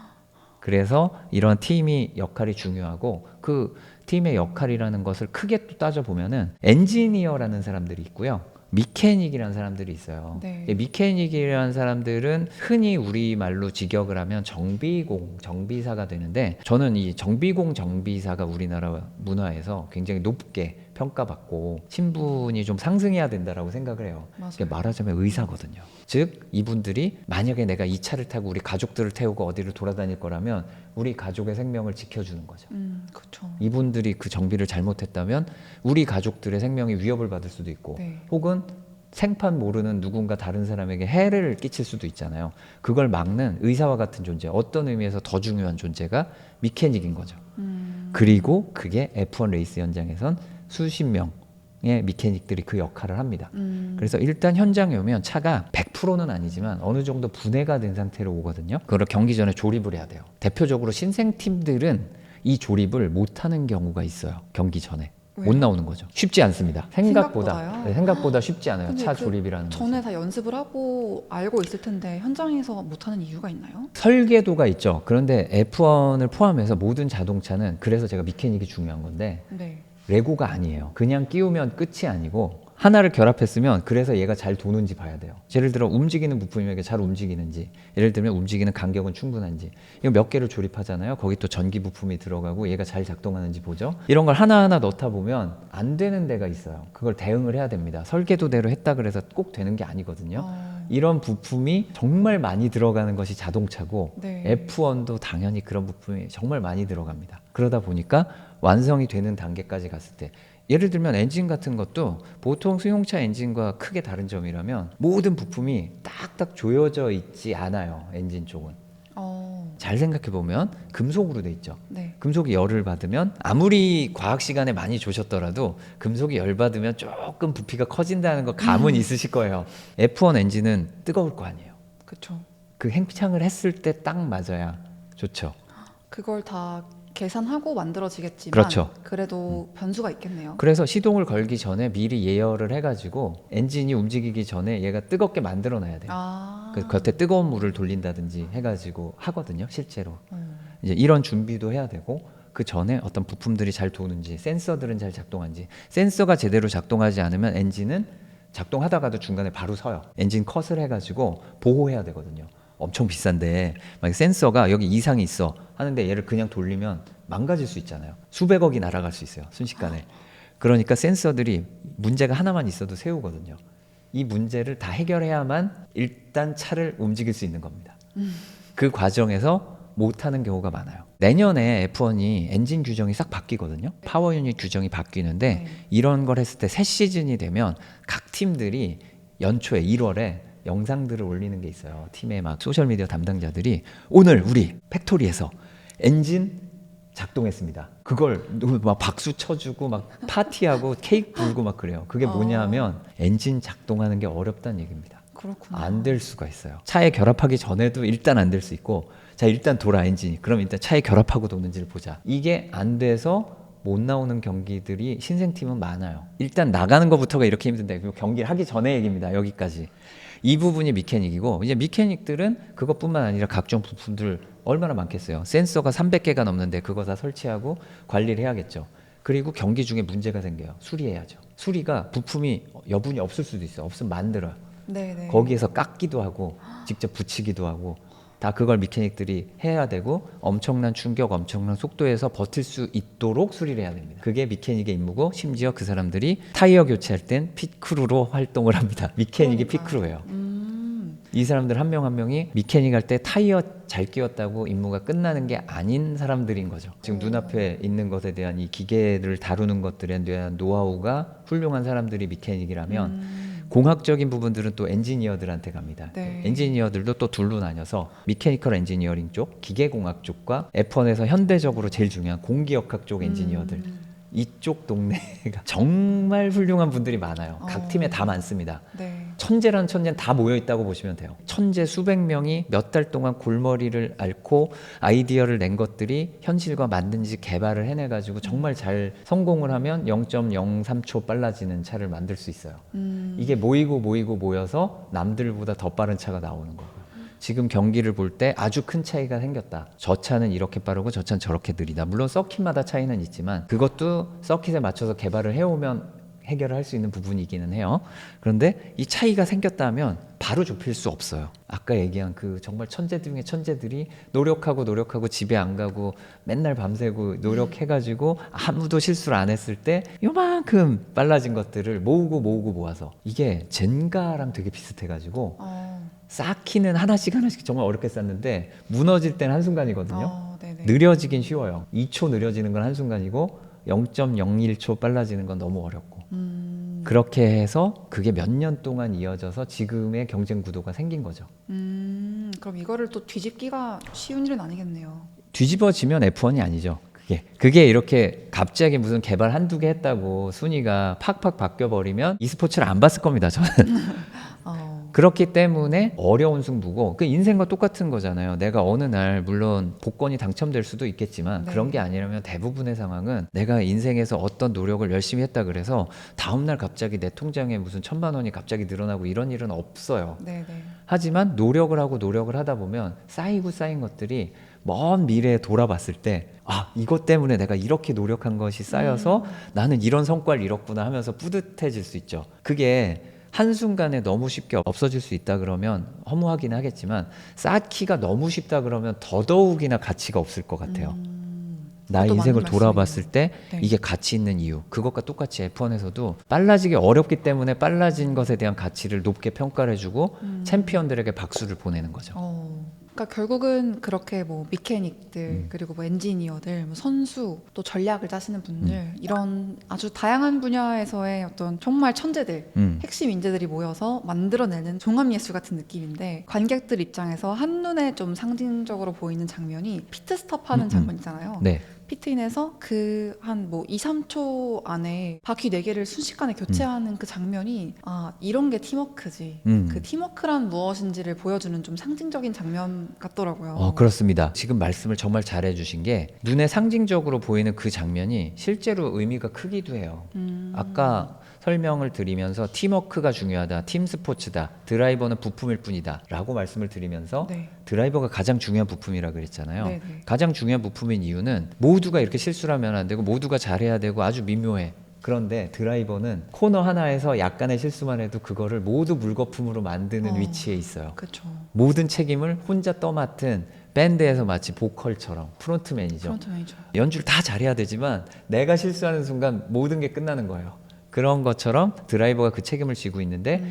Speaker 1: 그래서 이런 팀이 역할이 중요하고 그 팀의 역할이라는 것을 크게 또 따져보면은 엔지니어라는 사람들이 있고요. 미케닉이라는 사람들이 있어요.
Speaker 2: 네.
Speaker 1: 미케닉이라는 사람들은 흔히 우리말로 직역을 하면 정비공, 정비사가 되는데 저는 이 정비공, 정비사가 우리나라 문화에서 굉장히 높게 평가받고 신분이 좀 상승해야 된다라고 생각을 해요.
Speaker 2: 맞아요.
Speaker 1: 이게 말하자면 의사거든요. 즉 이분들이 만약에 내가 이 차를 타고 우리 가족들을 태우고 어디를 돌아다닐 거라면 우리 가족의 생명을 지켜주는 거죠.
Speaker 2: 그렇죠.
Speaker 1: 이분들이 그 정비를 잘못했다면 우리 가족들의 생명이 위협을 받을 수도 있고
Speaker 2: 네.
Speaker 1: 혹은 생판 모르는 누군가 다른 사람에게 해를 끼칠 수도 있잖아요. 그걸 막는 의사와 같은 존재, 어떤 의미에서 더 중요한 존재가 미케닉인 거죠. 그리고 그게 F1 레이스 현장에선 수십 명의 미케닉들이 그 역할을 합니다. 그래서 일단 현장에 오면 차가 100%는 아니지만 어느 정도 분해가 된 상태로 오거든요. 그걸 경기 전에 조립을 해야 돼요. 대표적으로 신생팀들은 이 조립을 못하는 경우가 있어요. 경기 전에.
Speaker 2: 왜요?
Speaker 1: 못 나오는 거죠. 쉽지 않습니다.
Speaker 2: 생각보다요?
Speaker 1: 네, 생각보다 쉽지 않아요.
Speaker 2: 근데
Speaker 1: 차
Speaker 2: 그
Speaker 1: 조립이라는 것이.
Speaker 2: 전에 다 연습을 하고 알고 있을 텐데 현장에서 못하는 이유가 있나요?
Speaker 1: 설계도가 있죠. 그런데 F1을 포함해서 모든 자동차는 그래서 제가 미케닉이 중요한 건데
Speaker 2: 네.
Speaker 1: 레고가 아니에요. 그냥 끼우면 끝이 아니고 하나를 결합했으면 그래서 얘가 잘 도는지 봐야 돼요. 예를 들어 움직이는 부품이 잘 움직이는지, 예를 들면 움직이는 간격은 충분한지, 이거 몇 개를 조립하잖아요. 거기 또 전기 부품이 들어가고 얘가 잘 작동하는지 보죠. 이런 걸 하나하나 넣다 보면 안 되는 데가 있어요. 그걸 대응을 해야 됩니다. 설계도대로 했다 그래서 꼭 되는 게 아니거든요. 이런 부품이 정말 많이 들어가는 것이 자동차고
Speaker 2: 네.
Speaker 1: F1도 당연히 그런 부품이 정말 많이 들어갑니다. 그러다 보니까 완성이 되는 단계까지 갔을 때 예를 들면 엔진 같은 것도 보통 승용차 엔진과 크게 다른 점이라면 모든 부품이 딱딱 조여져 있지 않아요. 엔진 쪽은. 잘 생각해 보면 금속으로 돼 있죠.
Speaker 2: 네.
Speaker 1: 금속이 열을 받으면 아무리 과학 시간에 많이 조셨더라도 금속이 열 받으면 조금 부피가 커진다는 거 감은 있으실 거예요. F1 엔진은 뜨거울 거 아니에요.
Speaker 2: 그렇죠.
Speaker 1: 그 행창을 했을 때 딱 맞아야 좋죠.
Speaker 2: 그걸 다 계산하고 만들어지겠지만
Speaker 1: 그렇죠.
Speaker 2: 그래도 변수가 있겠네요.
Speaker 1: 그래서 시동을 걸기 전에 미리 예열을 해가지고 엔진이 움직이기 전에 얘가 뜨겁게 만들어 놔야 돼요. 그 겉에 뜨거운 물을 돌린다든지 해가지고 하거든요, 실제로. 이제 이런 준비도 해야 되고 그 전에 어떤 부품들이 잘 도는지, 센서들은 잘 작동하는지. 센서가 제대로 작동하지 않으면 엔진은 작동하다가도 중간에 바로 서요. 엔진 컷을 해가지고 보호해야 되거든요. 엄청 비싼데 만약 센서가 여기 이상이 있어 하는데 얘를 그냥 돌리면 망가질 수 있잖아요. 수백억이 날아갈 수 있어요, 순식간에. 그러니까 센서들이 문제가 하나만 있어도 세우거든요. 이 문제를 다 해결해야만 일단 차를 움직일 수 있는 겁니다. 그 과정에서 못하는 경우가 많아요. 내년에 F1이 엔진 규정이 싹 바뀌거든요. 파워 유닛 규정이 바뀌는데
Speaker 2: 네.
Speaker 1: 이런 걸 했을 때 새 시즌이 되면 각 팀들이 연초에 1월에 영상들을 올리는 게 있어요. 팀의 막 소셜미디어 담당자들이 오늘 우리 팩토리에서 엔진 작동했습니다. 그걸 막 박수 쳐주고 막 파티하고 케이크 불고 막 그래요. 그게 뭐냐 하면 엔진 작동하는 게 어렵다는 얘기입니다.
Speaker 2: 그렇구나.
Speaker 1: 안 될 수가 있어요. 차에 결합하기 전에도 일단 안 될 수 있고, 자 일단 돌아 엔진이. 그럼 일단 차에 결합하고 도는지를 보자. 이게 안 돼서 못 나오는 경기들이 신생팀은 많아요. 일단 나가는 것부터가 이렇게 힘든데 그리고 경기를 하기 전에 얘기입니다. 여기까지. 이 부분이 미케닉이고, 이제 미케닉들은 그것뿐만 아니라 각종 부품들 얼마나 많겠어요. 센서가 300개가 넘는데 그거 다 설치하고 관리를 해야겠죠. 그리고 경기 중에 문제가 생겨요. 수리해야죠. 수리가 부품이 여분이 없을 수도 있어요. 없으면 만들어요.
Speaker 2: 네네.
Speaker 1: 거기에서 깎기도 하고 직접 붙이기도 하고 다 그걸 미케닉들이 해야 되고, 엄청난 충격, 엄청난 속도에서 버틸 수 있도록 수리를 해야 됩니다. 그게 미케닉의 임무고, 심지어 그 사람들이 타이어 교체할 땐 핏크루로 활동을 합니다. 미케닉이 핏크루예요. 이 사람들 한 명 한 명이 미케닉 할 때 타이어 잘 끼웠다고 임무가 끝나는 게 아닌 사람들인 거죠. 지금 눈앞에 있는 것에 대한 이 기계를 다루는 것들에 대한 노하우가 훌륭한 사람들이 미케닉이라면 공학적인 부분들은 또 엔지니어들한테 갑니다.
Speaker 2: 네.
Speaker 1: 엔지니어들도 또 둘로 나뉘어서 미케니컬 엔지니어링 쪽, 기계공학 쪽과 F1에서 현대적으로 제일 중요한 공기역학 쪽 엔지니어들. 이쪽 동네가 정말 훌륭한 분들이 많아요. 각 팀에 다 많습니다.
Speaker 2: 네.
Speaker 1: 천재라는 천재는 다 모여 있다고 보시면 돼요. 천재 수백 명이 몇 달 동안 골머리를 앓고 아이디어를 낸 것들이 현실과 맞는지 개발을 해내가지고 정말 잘 성공을 하면 0.03초 빨라지는 차를 만들 수 있어요. 이게 모이고 모여서 남들보다 더 빠른 차가 나오는 거고요. 지금 경기를 볼 때 아주 큰 차이가 생겼다. 저 차는 이렇게 빠르고 저 차는 저렇게 느리다. 물론 서킷마다 차이는 있지만 그것도 서킷에 맞춰서 개발을 해오면 해결을 할 수 있는 부분이기는 해요. 그런데 이 차이가 생겼다 하면 바로 좁힐 수 없어요. 아까 얘기한 그 정말 천재 중에 천재들이 노력하고 집에 안 가고 맨날 밤새고 노력해가지고 아무도 실수를 안 했을 때 요만큼 빨라진 것들을 모으고 모아서, 이게 젠가랑 되게 비슷해가지고 쌓기는 하나씩 정말 어렵게 쌓는데 무너질 때는 한순간이거든요.
Speaker 2: 네네.
Speaker 1: 느려지긴 쉬워요. 2초 느려지는 건 한순간이고 0.01초 빨라지는 건 너무 어렵고. 그렇게 해서 그게 몇 년 동안 이어져서 지금의 경쟁 구도가 생긴 거죠.
Speaker 2: 그럼 이거를 또 뒤집기가 쉬운 일은 아니겠네요.
Speaker 1: 뒤집어지면 F1이 아니죠. 그게 이렇게 갑자기 무슨 개발 한두 개 했다고 순위가 팍팍 바뀌어버리면 e스포츠를 안 봤을 겁니다, 저는. 그렇기 때문에 어려운 승부고, 그 인생과 똑같은 거잖아요. 내가 어느 날 물론 복권이 당첨될 수도 있겠지만 그런 게 아니라면 대부분의 상황은 내가 인생에서 어떤 노력을 열심히 했다 그래서 다음날 갑자기 내 통장에 무슨 1,000만 원이 갑자기 늘어나고 이런 일은 없어요.
Speaker 2: 네네.
Speaker 1: 하지만 노력을 하다 보면 쌓인 것들이 먼 미래에 돌아봤을 때, 아, 이것 때문에 내가 이렇게 노력한 것이 쌓여서 나는 이런 성과를 이뤘구나 하면서 뿌듯해질 수 있죠. 그게 한순간에 너무 쉽게 없어질 수 있다 그러면 허무하긴 하겠지만, 쌓기가 너무 쉽다 그러면 더더욱이나 가치가 없을 것 같아요. 나의
Speaker 2: 그것도
Speaker 1: 인생을
Speaker 2: 맞는
Speaker 1: 돌아봤을 때
Speaker 2: 네.
Speaker 1: 이게 가치 있는 이유, 그것과 똑같이 F1에서도 빨라지기 어렵기 때문에 빨라진 것에 대한 가치를 높게 평가를 해주고 챔피언들에게 박수를 보내는 거죠.
Speaker 2: 그러니까 결국은 그렇게 뭐 미케닉들 그리고 뭐 엔지니어들, 뭐 선수, 또 전략을 짜시는 분들, 이런 아주 다양한 분야에서의 어떤 정말 천재들, 핵심 인재들이 모여서 만들어내는 종합예술 같은 느낌인데, 관객들 입장에서 한눈에 좀 상징적으로 보이는 장면이 피트스톱 하는 장면 있잖아요.
Speaker 1: 네.
Speaker 2: 피트인에서 그 한 뭐 2, 3초 안에 바퀴 4개를 순식간에 교체하는 그 장면이, 아, 이런 게 팀워크지. 그 팀워크란 무엇인지를 보여주는 좀 상징적인 장면 같더라고요.
Speaker 1: 그렇습니다. 지금 말씀을 정말 잘해 주신 게, 눈에 상징적으로 보이는 그 장면이 실제로 의미가 크기도 해요. 아까 설명을 드리면서 팀워크가 중요하다, 팀 스포츠다, 드라이버는 부품일 뿐이다 라고 말씀을 드리면서
Speaker 2: 네.
Speaker 1: 드라이버가 가장 중요한 부품이라 그랬잖아요.
Speaker 2: 네네.
Speaker 1: 가장 중요한 부품인 이유는 모두가 이렇게 실수를 하면 안 되고 모두가 잘해야 되고 아주 미묘해. 그런데 드라이버는 코너 하나에서 약간의 실수만 해도 그거를 모두 물거품으로 만드는 위치에 있어요.
Speaker 2: 그렇죠.
Speaker 1: 모든 책임을 혼자 떠맡은 밴드에서 마치 보컬처럼 프론트맨이죠.
Speaker 2: 프론트 매니저.
Speaker 1: 연주를 다 잘해야 되지만 내가 실수하는 순간 모든 게 끝나는 거예요. 그런 것처럼 드라이버가 그 책임을 지고 있는데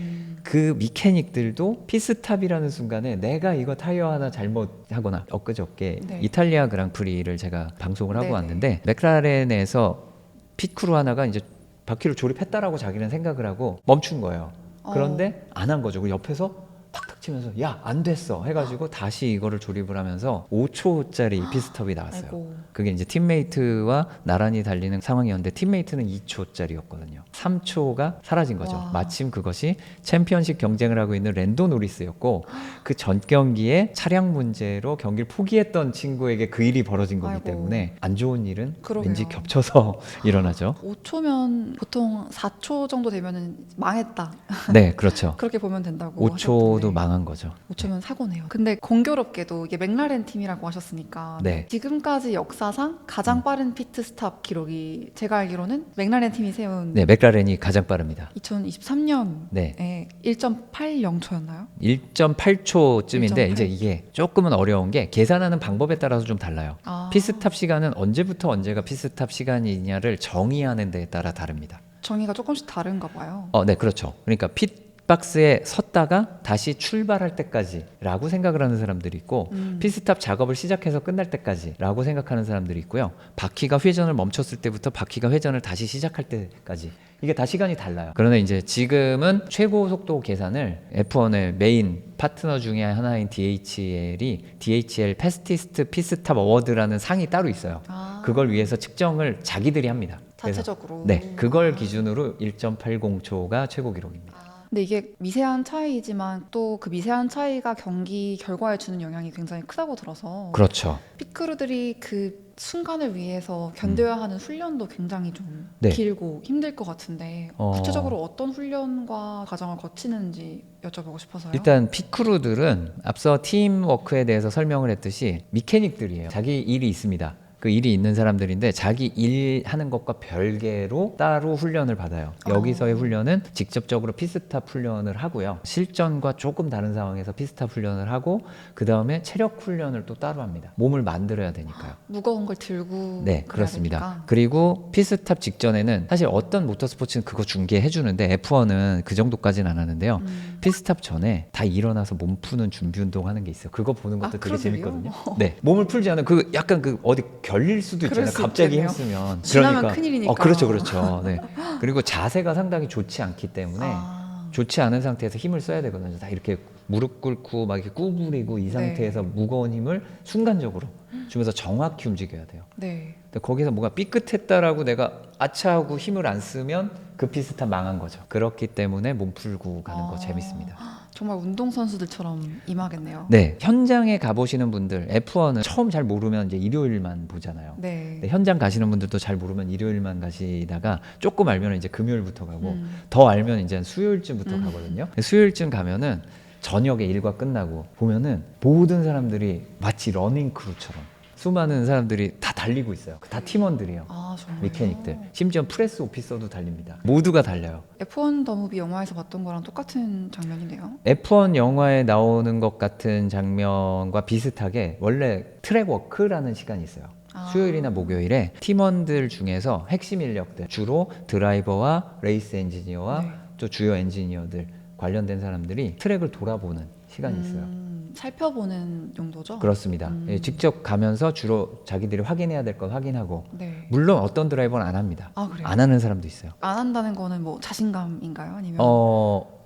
Speaker 1: 그 미케닉들도 피스탑이라는 순간에 내가 이거 타이어 하나 잘못하거나 엊그저께
Speaker 2: 네.
Speaker 1: 이탈리아 그랑프리를 제가 방송을 하고
Speaker 2: 네네.
Speaker 1: 왔는데 맥라렌에서 핏크루 하나가 이제 바퀴를 조립했다라고 자기는 생각을 하고 멈춘 거예요. 그런데 안 한 거죠. 그 옆에서 탁탁 치면서 야, 안 됐어 해가지고 다시 이거를 조립을 하면서 5초짜리 피스톱이 나왔어요.
Speaker 2: 아이고.
Speaker 1: 그게 이제 팀메이트와 나란히 달리는 상황이었는데 팀메이트는 2초짜리였거든요. 3초가 사라진 거죠.
Speaker 2: 와.
Speaker 1: 마침 그것이 챔피언십 경쟁을 하고 있는 랜도 노리스였고 그 전 경기에 차량 문제로 경기를 포기했던 친구에게 그 일이 벌어진 거기
Speaker 2: 아이고.
Speaker 1: 때문에 안 좋은 일은
Speaker 2: 그러게요.
Speaker 1: 왠지 겹쳐서 일어나죠.
Speaker 2: 5초면 보통 4초 정도 되면은 망했다.
Speaker 1: 네, 그렇죠.
Speaker 2: 그렇게 보면 된다고
Speaker 1: 5초도
Speaker 2: 하셨던데.
Speaker 1: 망한 거죠.
Speaker 2: 5초면 사고네요. 근데 공교롭게도 이게 맥라렌 팀이라고 하셨으니까
Speaker 1: 네.
Speaker 2: 지금까지 역사상 가장 빠른 피트 스탑 기록이 제가 알기로는 맥라렌 팀이 세운
Speaker 1: 네, 맥라렌이 가장 빠릅니다.
Speaker 2: 2023년에
Speaker 1: 네.
Speaker 2: 1.80초였나요?
Speaker 1: 1.8초쯤인데
Speaker 2: 1.8.
Speaker 1: 이제 이게 조금은 어려운 게 계산하는 방법에 따라서 좀 달라요.
Speaker 2: 아.
Speaker 1: 피스탑 시간은 언제부터 언제가 피스탑 시간이냐를 정의하는 데에 따라 다릅니다.
Speaker 2: 정의가 조금씩 다른가 봐요.
Speaker 1: 네, 그렇죠. 그러니까 핏박스에 섰다가 다시 출발할 때까지라고 생각을 하는 사람들이 있고 피스탑 작업을 시작해서 끝날 때까지라고 생각하는 사람들이 있고요. 바퀴가 회전을 멈췄을 때부터 바퀴가 회전을 다시 시작할 때까지 이게 다 시간이 달라요. 그러나 이제 지금은 최고 속도 계산을 F1의 메인 파트너 중에 하나인 DHL이 DHL 패스티스트 피스탑 어워드라는 상이 따로 있어요.
Speaker 2: 아.
Speaker 1: 그걸 위해서 측정을 자기들이 합니다. 그래서
Speaker 2: 자체적으로.
Speaker 1: 네, 그걸 기준으로 1.80초가 최고 기록입니다.
Speaker 2: 근데 이게 미세한 차이지만 또 그 미세한 차이가 경기 결과에 주는 영향이 굉장히 크다고 들어서
Speaker 1: 그렇죠.
Speaker 2: 핏크루들이 그 순간을 위해서 견뎌야 하는 훈련도 굉장히 좀
Speaker 1: 네.
Speaker 2: 길고 힘들 것 같은데
Speaker 1: 어.
Speaker 2: 구체적으로 어떤 훈련과 과정을 거치는지 여쭤보고 싶어서요.
Speaker 1: 일단 핏크루들은 앞서 팀워크에 대해서 설명을 했듯이 미케닉들이에요. 자기 일이 있습니다. 그 일이 있는 사람들인데 자기 일 하는 것과 별개로 따로 훈련을 받아요. 여기서의 훈련은 직접적으로 피스탑 훈련을 하고요. 실전과 조금 다른 상황에서 피스탑 훈련을 하고 그 다음에 체력 훈련을 또 따로 합니다. 몸을 만들어야 되니까요.
Speaker 2: 무거운 걸 들고
Speaker 1: 네,
Speaker 2: 그래야
Speaker 1: 그렇습니다.
Speaker 2: 되니까.
Speaker 1: 그리고 피스탑 직전에는 사실 어떤 모터스포츠는 그거 중계해 주는데 F1은 그 정도까지는 안 하는데요. 피스탑 전에 다 일어나서 몸 푸는 준비 운동 하는 게 있어요. 그거 보는 것도 되게
Speaker 2: 그러세요?
Speaker 1: 재밌거든요. 네, 몸을 풀지 않으면 그 약간 그 어디 결릴 수도
Speaker 2: 그럴
Speaker 1: 있잖아요.
Speaker 2: 수
Speaker 1: 갑자기
Speaker 2: 있겠네요.
Speaker 1: 힘쓰면.
Speaker 2: 지나면 큰일이니까.
Speaker 1: 그렇죠, 그렇죠. 네. 그리고 자세가 상당히 좋지 않기 때문에
Speaker 2: 아.
Speaker 1: 좋지 않은 상태에서 힘을 써야 되거든요. 다 이렇게 무릎 꿇고 막 이렇게 구부리고 이
Speaker 2: 네.
Speaker 1: 상태에서 무거운 힘을 순간적으로 주면서 정확히 움직여야 돼요.
Speaker 2: 네.
Speaker 1: 근데 거기서 뭐가 삐끗했다라고 내가 아차하고 힘을 안 쓰면 그 피스탑 망한 거죠. 그렇기 때문에 몸 풀고 가는 거 재밌습니다.
Speaker 2: 정말 운동선수들처럼 임하겠네요.
Speaker 1: 네, 현장에 가보시는 분들 F1은 처음 잘 모르면 이제 일요일만 보잖아요.
Speaker 2: 네.
Speaker 1: 네, 현장 가시는 분들도 잘 모르면 일요일만 가시다가 조금 알면 이제 금요일부터 가고 더 알면 이제 수요일쯤부터 가거든요. 수요일쯤 가면은 저녁에 일과 끝나고 보면은 모든 사람들이 마치 러닝 크루처럼 수많은 사람들이 다 달리고 있어요. 다 팀원들이에요.
Speaker 2: 아, 정말.
Speaker 1: 미케닉들. 심지어 프레스 오피서도 달립니다. 모두가 달려요.
Speaker 2: F1 더 무비 영화에서 봤던 거랑 똑같은 장면이네요.
Speaker 1: F1 영화에 나오는 것 같은 장면과 비슷하게 원래 트랙 워크라는 시간이 있어요. 수요일이나 목요일에 팀원들 중에서 핵심 인력들, 주로 드라이버와 레이스 엔지니어와
Speaker 2: 네.
Speaker 1: 또 주요 엔지니어들 관련된 사람들이 트랙을 돌아보는 시간이 있어요.
Speaker 2: 살펴보는 용도죠?
Speaker 1: 그렇습니다. 예, 직접 가면서 주로 자기들이 확인해야 될 것 확인하고
Speaker 2: 네.
Speaker 1: 물론 어떤 드라이버는 안 합니다.
Speaker 2: 아, 그래요?
Speaker 1: 안 하는 사람도 있어요.
Speaker 2: 안 한다는 거는 뭐 자신감인가요? 아니면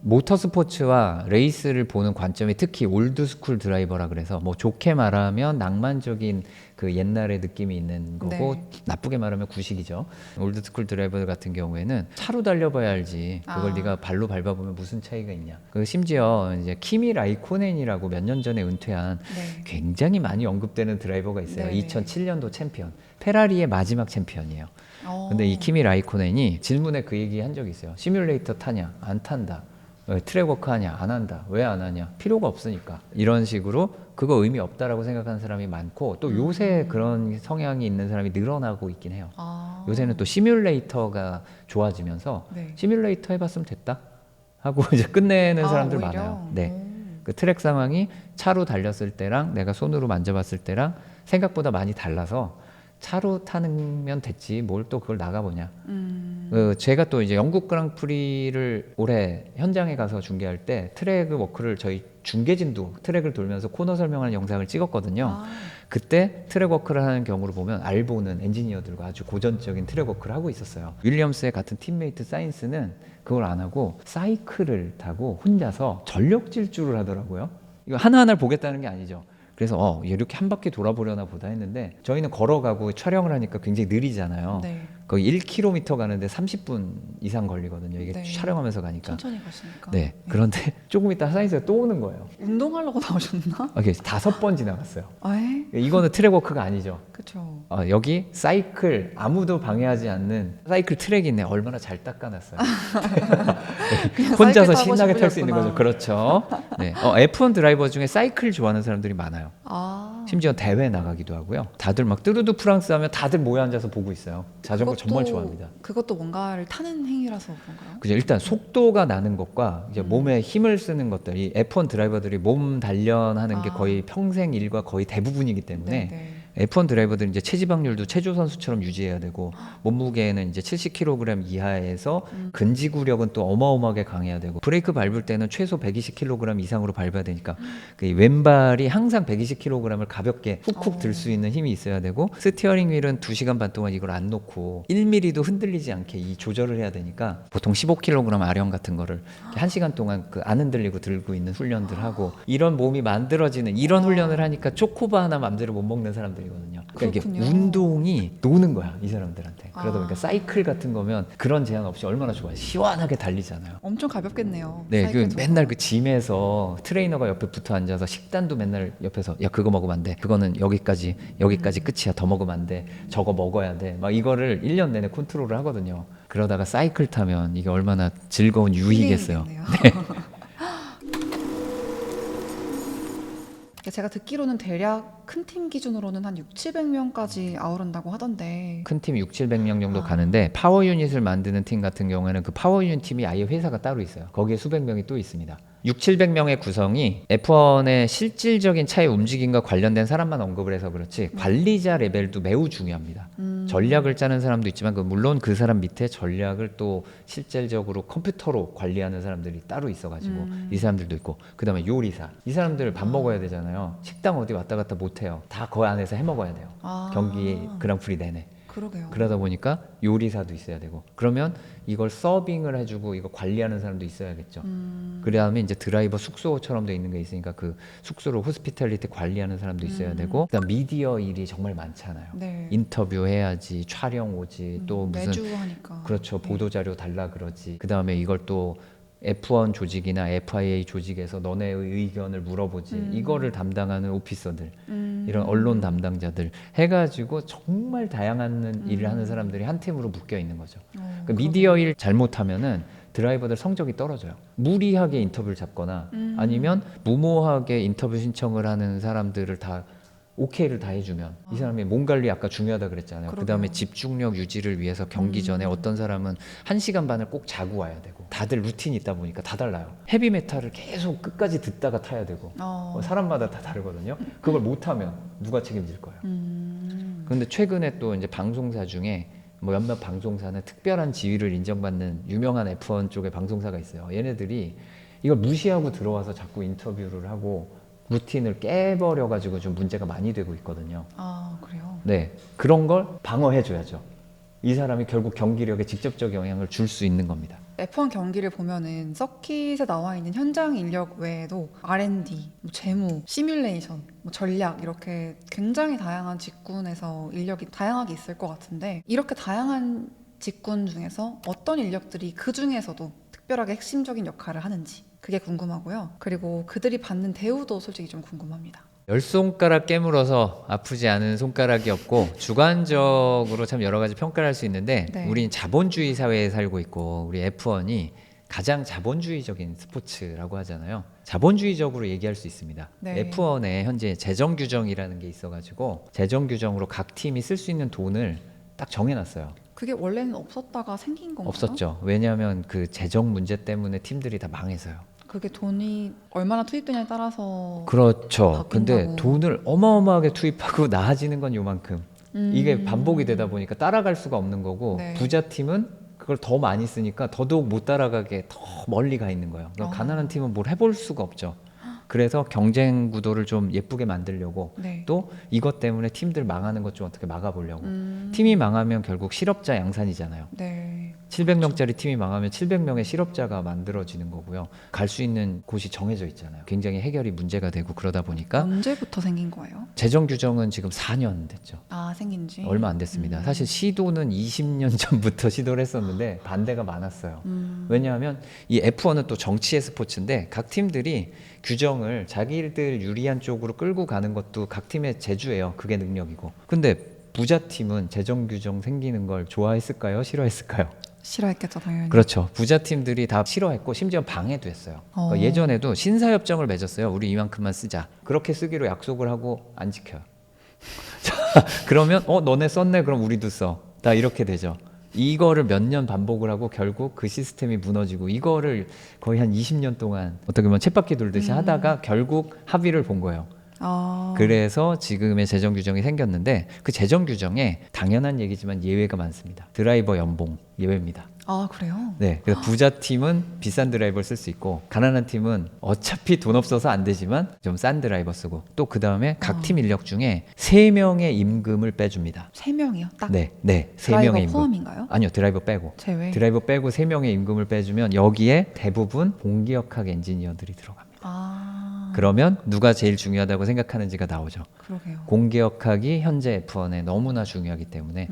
Speaker 1: 모터스포츠와 레이스를 보는 관점이 특히 올드스쿨 드라이버라 그래서 뭐 좋게 말하면 낭만적인 그 옛날의 느낌이 있는 거고
Speaker 2: 네.
Speaker 1: 나쁘게 말하면 구식이죠. 올드스쿨 드라이버 같은 경우에는 차로 달려봐야 알지 그걸 네가 발로 밟아보면 무슨 차이가 있냐. 그 심지어 이제 키미 라이코넨이라고 몇 년 전에 은퇴한
Speaker 2: 네.
Speaker 1: 굉장히 많이 언급되는 드라이버가 있어요.
Speaker 2: 네네.
Speaker 1: 2007년도 챔피언, 페라리의 마지막 챔피언이에요. 근데 이 키미 라이코넨이 질문에 그 얘기 한 적이 있어요. 시뮬레이터 타냐? 안 탄다. 왜 트랙워크 하냐? 안 한다. 왜 안 하냐? 필요가 없으니까. 이런 식으로 그거 의미 없다라고 생각하는 사람이 많고 또 요새 그런 성향이 있는 사람이 늘어나고 있긴 해요. 요새는 또 시뮬레이터가 좋아지면서
Speaker 2: 네.
Speaker 1: 시뮬레이터 해봤으면 됐다 하고 이제 끝내는 사람들
Speaker 2: 오히려?
Speaker 1: 많아요. 네. 그 트랙 상황이 차로 달렸을 때랑 내가 손으로 만져봤을 때랑 생각보다 많이 달라서 차로 타면 됐지 뭘 또 그걸 나가보냐. 제가 또 이제 영국 그랑프리를 올해 현장에 가서 중계할 때 트랙 워크를 저희 중계진도 트랙을 돌면서 코너 설명하는 영상을 찍었거든요. 그때 트랙 워크를 하는 경우를 보면 알보는 엔지니어들과 아주 고전적인 트랙 워크를 하고 있었어요. 윌리엄스의 같은 팀메이트 사인스는 그걸 안 하고 사이클을 타고 혼자서 전력 질주를 하더라고요. 이거 하나하나를 보겠다는 게 아니죠. 그래서 이렇게 한 바퀴 돌아보려나 보다 했는데 저희는 걸어가고 촬영을 하니까 굉장히 느리잖아요.
Speaker 2: 네.
Speaker 1: 거의 1km 가는데 30분 이상 걸리거든요. 이게
Speaker 2: 네.
Speaker 1: 촬영하면서 가니까.
Speaker 2: 천천히 가시니까.
Speaker 1: 네. 그런데 조금 있다 사이즈가 또 오는 거예요.
Speaker 2: 운동하려고 나오셨나?
Speaker 1: 이게 5번 지나갔어요.
Speaker 2: 에?
Speaker 1: 이거는 트랙 워크가 아니죠.
Speaker 2: 그쵸.
Speaker 1: 여기 사이클 아무도 방해하지 않는 사이클 트랙이 있네. 얼마나 잘 닦아놨어요. 혼자서
Speaker 2: 사이클 타고
Speaker 1: 신나게 탈 수 있는
Speaker 2: 싶으셨구나.
Speaker 1: 거죠. 그렇죠. 네. F1 드라이버 중에 사이클 좋아하는 사람들이 많아요. 심지어 대회 나가기도 하고요. 다들 막 뚜르드 프랑스 하면 다들 모여 앉아서 보고 있어요. 자전거 정말 좋아합니다.
Speaker 2: 그것도 뭔가를 타는 행위라서 그런가요?
Speaker 1: 그죠. 일단 속도가 나는 것과 이제 몸에 힘을 쓰는 것들, 이 F1 드라이버들이 몸 단련하는 게 거의 평생 일과 거의 대부분이기 때문에
Speaker 2: 네.
Speaker 1: F1 드라이버들은 이제 체지방률도 체조 선수처럼 유지해야 되고 몸무게는 이제 70kg 이하에서 근지구력은 또 어마어마하게 강해야 되고 브레이크 밟을 때는 최소 120kg 이상으로 밟아야 되니까 그 왼발이 항상 120kg을 가볍게 훅훅 들 수 있는 힘이 있어야 되고 스티어링 휠은 2시간 반 동안 이걸 안 놓고 1mm도 흔들리지 않게 이 조절을 해야 되니까 보통 15kg 아령 같은 거를 1시간 동안 그 안 흔들리고 들고 있는 훈련들 하고 이런 몸이 만들어지는 이런 훈련을 하니까 초코바 하나 맘대로 못 먹는 사람들이거든요. 그러니까 이게
Speaker 2: 그렇군요.
Speaker 1: 운동이 노는 거야 이 사람들한테. 그러다 보니까 사이클 같은 거면 그런 제한 없이 얼마나 좋아요. 시원하게 달리잖아요.
Speaker 2: 엄청 가볍겠네요.
Speaker 1: 네,
Speaker 2: 사이클
Speaker 1: 그 맨날 그 짐에서 트레이너가 옆에 붙어 앉아서 식단도 맨날 옆에서 야 그거 먹으면 안 돼. 그거는 여기까지 끝이야. 더 먹으면 안 돼. 저거 먹어야 돼. 막 이거를 1년 내내 컨트롤을 하거든요. 그러다가 사이클 타면 이게 얼마나 즐거운 유희겠어요.
Speaker 2: 힐링이겠네요. 제가 듣기로는 대략 큰 팀 기준으로는 한 600~700명까지 아우른다고 하던데
Speaker 1: 큰 팀 600~700명 정도 가는데 파워 유닛을 만드는 팀 같은 경우에는 그 파워 유닛 팀이 아예 회사가 따로 있어요. 거기에 수백 명이 또 있습니다. 600~700명의 구성이 F1의 실질적인 차의 움직임과 관련된 사람만 언급을 해서 그렇지 관리자 레벨도 매우 중요합니다. 전략을 짜는 사람도 있지만 물론 그 사람 밑에 전략을 또 실질적으로 컴퓨터로 관리하는 사람들이 따로 있어가지고 이 사람들도 있고 그 다음에 요리사 이 사람들 밥 먹어야 되잖아요. 식당 어디 왔다 갔다 못해요. 다 그 안에서 해 먹어야 돼요. 경기 그랑프리 내내.
Speaker 2: 그러게요.
Speaker 1: 그러다 보니까 요리사도 있어야 되고 그러면 이걸 서빙을 해주고 이거 관리하는 사람도 있어야겠죠. 그 다음에 이제 드라이버 숙소처럼 돼 있는 게 있으니까 그 숙소를 호스피탈리티 관리하는 사람도 있어야 되고 그다음 미디어 일이 정말 많잖아요.
Speaker 2: 네.
Speaker 1: 인터뷰 해야지 촬영 오지 또 무슨
Speaker 2: 매주 하니까.
Speaker 1: 그렇죠. 보도자료 달라 그러지. 그 다음에 이걸 또 F1 조직이나 FIA 조직에서 너네의 의견을 물어보지. 이거를 담당하는 오피서들, 이런 언론 담당자들 해가지고 정말 다양한 일을 하는 사람들이 한 팀으로 묶여 있는 거죠. 그러니까 미디어 일 잘못하면은 드라이버들 성적이 떨어져요. 무리하게 인터뷰를 잡거나 아니면 무모하게 인터뷰 신청을 하는 사람들을 다 오케이를 다 해주면 이 사람이 몸 관리 아까 중요하다 그랬잖아요. 그 다음에 집중력 유지를 위해서 경기 전에 어떤 사람은 1시간 반을 꼭 자고 와야 되고 다들 루틴이 있다 보니까 다 달라요. 헤비메탈을 계속 끝까지 듣다가 타야 되고 사람마다 다 다르거든요. 그걸 못하면 누가 책임질 거예요. 그런데 최근에 또 이제 방송사 중에 뭐 몇몇 방송사는 특별한 지위를 인정받는 유명한 F1 쪽의 방송사가 있어요. 얘네들이 이걸 무시하고 들어와서 자꾸 인터뷰를 하고 루틴을 깨버려가지고 좀 문제가 많이 되고 있거든요.
Speaker 2: 그래요?
Speaker 1: 네, 그런 걸 방어해줘야죠. 이 사람이 결국 경기력에 직접적 영향을 줄 수 있는 겁니다.
Speaker 2: F1 경기를 보면은 서킷에 나와 있는 현장 인력 외에도 R&D, 뭐 재무, 시뮬레이션, 뭐 전략 이렇게 굉장히 다양한 직군에서 인력이 다양하게 있을 것 같은데 이렇게 다양한 직군 중에서 어떤 인력들이 그 중에서도 특별하게 핵심적인 역할을 하는지 그게 궁금하고요. 그리고 그들이 받는 대우도 솔직히 좀 궁금합니다.
Speaker 1: 열 손가락 깨물어서 아프지 않은 손가락이 없고 주관적으로 참 여러 가지 평가를 할 수 있는데
Speaker 2: 네.
Speaker 1: 우린 자본주의 사회에 살고 있고 우리 F1이 가장 자본주의적인 스포츠라고 하잖아요. 자본주의적으로 얘기할 수 있습니다.
Speaker 2: 네.
Speaker 1: F1에 현재 재정 규정이라는 게 있어가지고 재정 규정으로 각 팀이 쓸 수 있는 돈을 딱 정해놨어요.
Speaker 2: 그게 원래는 없었다가 생긴 건가요?
Speaker 1: 없었죠. 왜냐하면 그 재정 문제 때문에 팀들이 다 망해서요.
Speaker 2: 그게 돈이 얼마나 투입되냐에 따라서
Speaker 1: 그렇죠. 근데
Speaker 2: 바뀐다고.
Speaker 1: 돈을 어마어마하게 투입하고 나아지는 건 요만큼. 이게 반복이 되다 보니까 따라갈 수가 없는 거고
Speaker 2: 네.
Speaker 1: 부자 팀은 그걸 더 많이 쓰니까 더더욱 못 따라가게 더 멀리 가 있는 거예요. 그러니까 가난한 팀은 뭘 해볼 수가 없죠. 그래서 경쟁 구도를 좀 예쁘게 만들려고
Speaker 2: 네.
Speaker 1: 또 이것 때문에 팀들 망하는 것 좀 어떻게 막아보려고. 팀이 망하면 결국 실업자 양산이잖아요.
Speaker 2: 네.
Speaker 1: 700명짜리 팀이 망하면 700명의 실업자가 만들어지는 거고요. 갈 수 있는 곳이 정해져 있잖아요. 굉장히 해결이 문제가 되고 그러다 보니까
Speaker 2: 언제부터 생긴 거예요?
Speaker 1: 재정 규정은 지금 4년 됐죠.
Speaker 2: 아, 생긴 지
Speaker 1: 얼마 안 됐습니다. 사실 시도는 20년 전부터 시도를 했었는데 반대가 많았어요. 왜냐하면 이 F1은 또 정치의 스포츠인데 각 팀들이 규정을 자기들 유리한 쪽으로 끌고 가는 것도 각 팀의 재주예요. 그게 능력이고. 근데 부자 팀은 재정 규정 생기는 걸 좋아했을까요? 싫어했을까요?
Speaker 2: 싫어했겠죠, 당연히.
Speaker 1: 그렇죠. 부자 팀들이 다 싫어했고 심지어 방해도 했어요. 그러니까 예전에도 신사협정을 맺었어요. 우리 이만큼만 쓰자. 그렇게 쓰기로 약속을 하고 안 지켜요. 자, 그러면 너네 썼네. 그럼 우리도 써. 다 이렇게 되죠. 이거를 몇 년 반복을 하고 결국 그 시스템이 무너지고 이거를 거의 한 20년 동안 어떻게 보면 쳇바퀴 돌듯이 하다가 결국 합의를 본 거예요. 그래서 지금의 재정 규정이 생겼는데 그 재정 규정에 당연한 얘기지만 예외가 많습니다. 드라이버 연봉 예외입니다.
Speaker 2: 아, 그래요?
Speaker 1: 네, 그래서 부자 팀은 비싼 드라이버를 쓸 수 있고 가난한 팀은 어차피 돈 없어서 안 되지만 좀 싼 드라이버 쓰고 또 그 다음에 각 팀 인력 중에 3명의 임금을 빼줍니다.
Speaker 2: 3명이요? 딱?
Speaker 1: 네, 3명의
Speaker 2: 드라이버
Speaker 1: 임금.
Speaker 2: 포함인가요?
Speaker 1: 아니요, 드라이버 빼고.
Speaker 2: 제외?
Speaker 1: 드라이버 빼고 3명의 임금을 빼주면 여기에 대부분 공기역학 엔지니어들이 들어갑니다.
Speaker 2: 아,
Speaker 1: 그러면 누가 제일 중요하다고 생각하는지가 나오죠.
Speaker 2: 그러게요.
Speaker 1: 공기역학이 현재 F1에 너무나 중요하기 때문에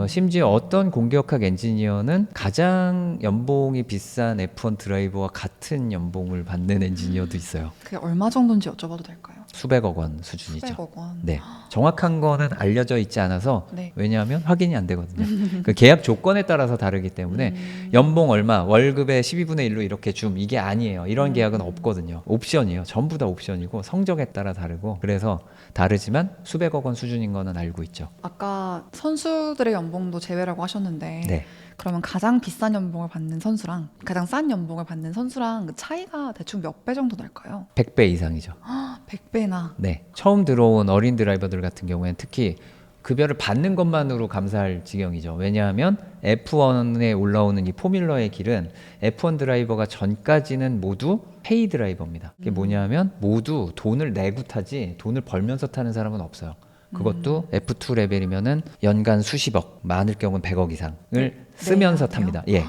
Speaker 1: 심지어 어떤 공기역학 엔지니어는 가장 연봉이 비싼 F1 드라이버와 같은 연봉을 받는 엔지니어도 있어요.
Speaker 2: 그게 얼마 정도인지 여쭤봐도 될까요?
Speaker 1: 수백억 원 수준이죠.
Speaker 2: 수백억 원.
Speaker 1: 네, 정확한 거는 알려져 있지 않아서
Speaker 2: 네.
Speaker 1: 왜냐하면 확인이 안 되거든요. 그 계약 조건에 따라서 다르기 때문에 연봉 얼마, 월급의 12분의 1로 이렇게 줌 이게 아니에요. 이런 계약은 없거든요. 옵션이에요. 전부 다 옵션이고 성적에 따라 다르고 그래서 다르지만 수백억 원 수준인 거는 알고 있죠.
Speaker 2: 아까 선수들의 연봉도 제외라고 하셨는데
Speaker 1: 네.
Speaker 2: 그러면 가장 비싼 연봉을 받는 선수랑 가장 싼 연봉을 받는 선수랑 그 차이가 대충 몇 배 정도 날까요?
Speaker 1: 100배 이상이죠.
Speaker 2: 100배나.
Speaker 1: 네. 처음 들어온 어린 드라이버들 같은 경우에는 특히 급여를 받는 것만으로 감사할 지경이죠. 왜냐하면 F1에 올라오는 이 포뮬러의 길은 F1 드라이버가 전까지는 모두 페이 드라이버입니다. 그게 뭐냐면 모두 돈을 내고 타지 돈을 벌면서 타는 사람은 없어요. 그것도 F2 레벨이면은 연간 수십억, 많을 경우는 100억 이상을 쓰면서
Speaker 2: 내야 돼요?
Speaker 1: 탑니다. 예.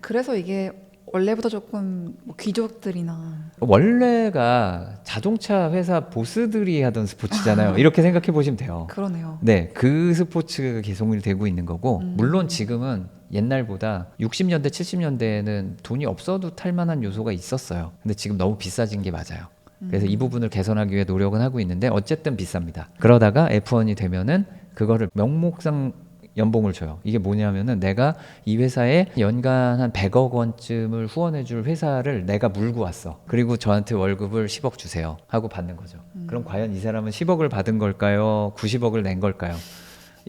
Speaker 2: 그래서 이게 원래부터 조금 뭐 귀족들이나
Speaker 1: 원래가 자동차 회사 보스들이 하던 스포츠잖아요. 이렇게 생각해 보시면 돼요.
Speaker 2: 그러네요.
Speaker 1: 네, 그 스포츠가 계속 되고 있는 거고 물론 지금은 옛날보다 60년대, 70년대에는 돈이 없어도 탈 만한 요소가 있었어요. 근데 지금 너무 비싸진 게 맞아요. 그래서 이 부분을 개선하기 위해 노력은 하고 있는데 어쨌든 비쌉니다. 그러다가 F1이 되면은 그거를 명목상 연봉을 줘요. 이게 뭐냐면은 내가 이 회사에 연간 한 100억 원쯤을 후원해 줄 회사를 내가 물고 왔어. 그리고 저한테 월급을 10억 주세요 하고 받는 거죠. 그럼 과연 이 사람은 10억을 받은 걸까요? 90억을 낸 걸까요?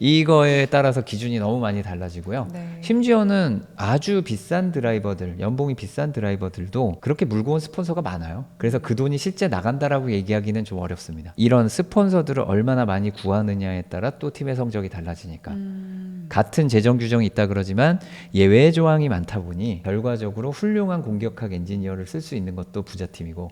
Speaker 1: 이거에 따라서 기준이 너무 많이 달라지고요.
Speaker 2: 네.
Speaker 1: 심지어는 아주 비싼 드라이버들, 연봉이 비싼 드라이버들도 그렇게 물고 온 스폰서가 많아요. 그래서 그 돈이 실제 나간다라고 얘기하기는 좀 어렵습니다. 이런 스폰서들을 얼마나 많이 구하느냐에 따라 또 팀의 성적이 달라지니까. 같은 재정 규정이 있다 그러지만 예외 조항이 많다 보니 결과적으로 훌륭한 공격학 엔지니어를 쓸 수 있는 것도 부자팀이고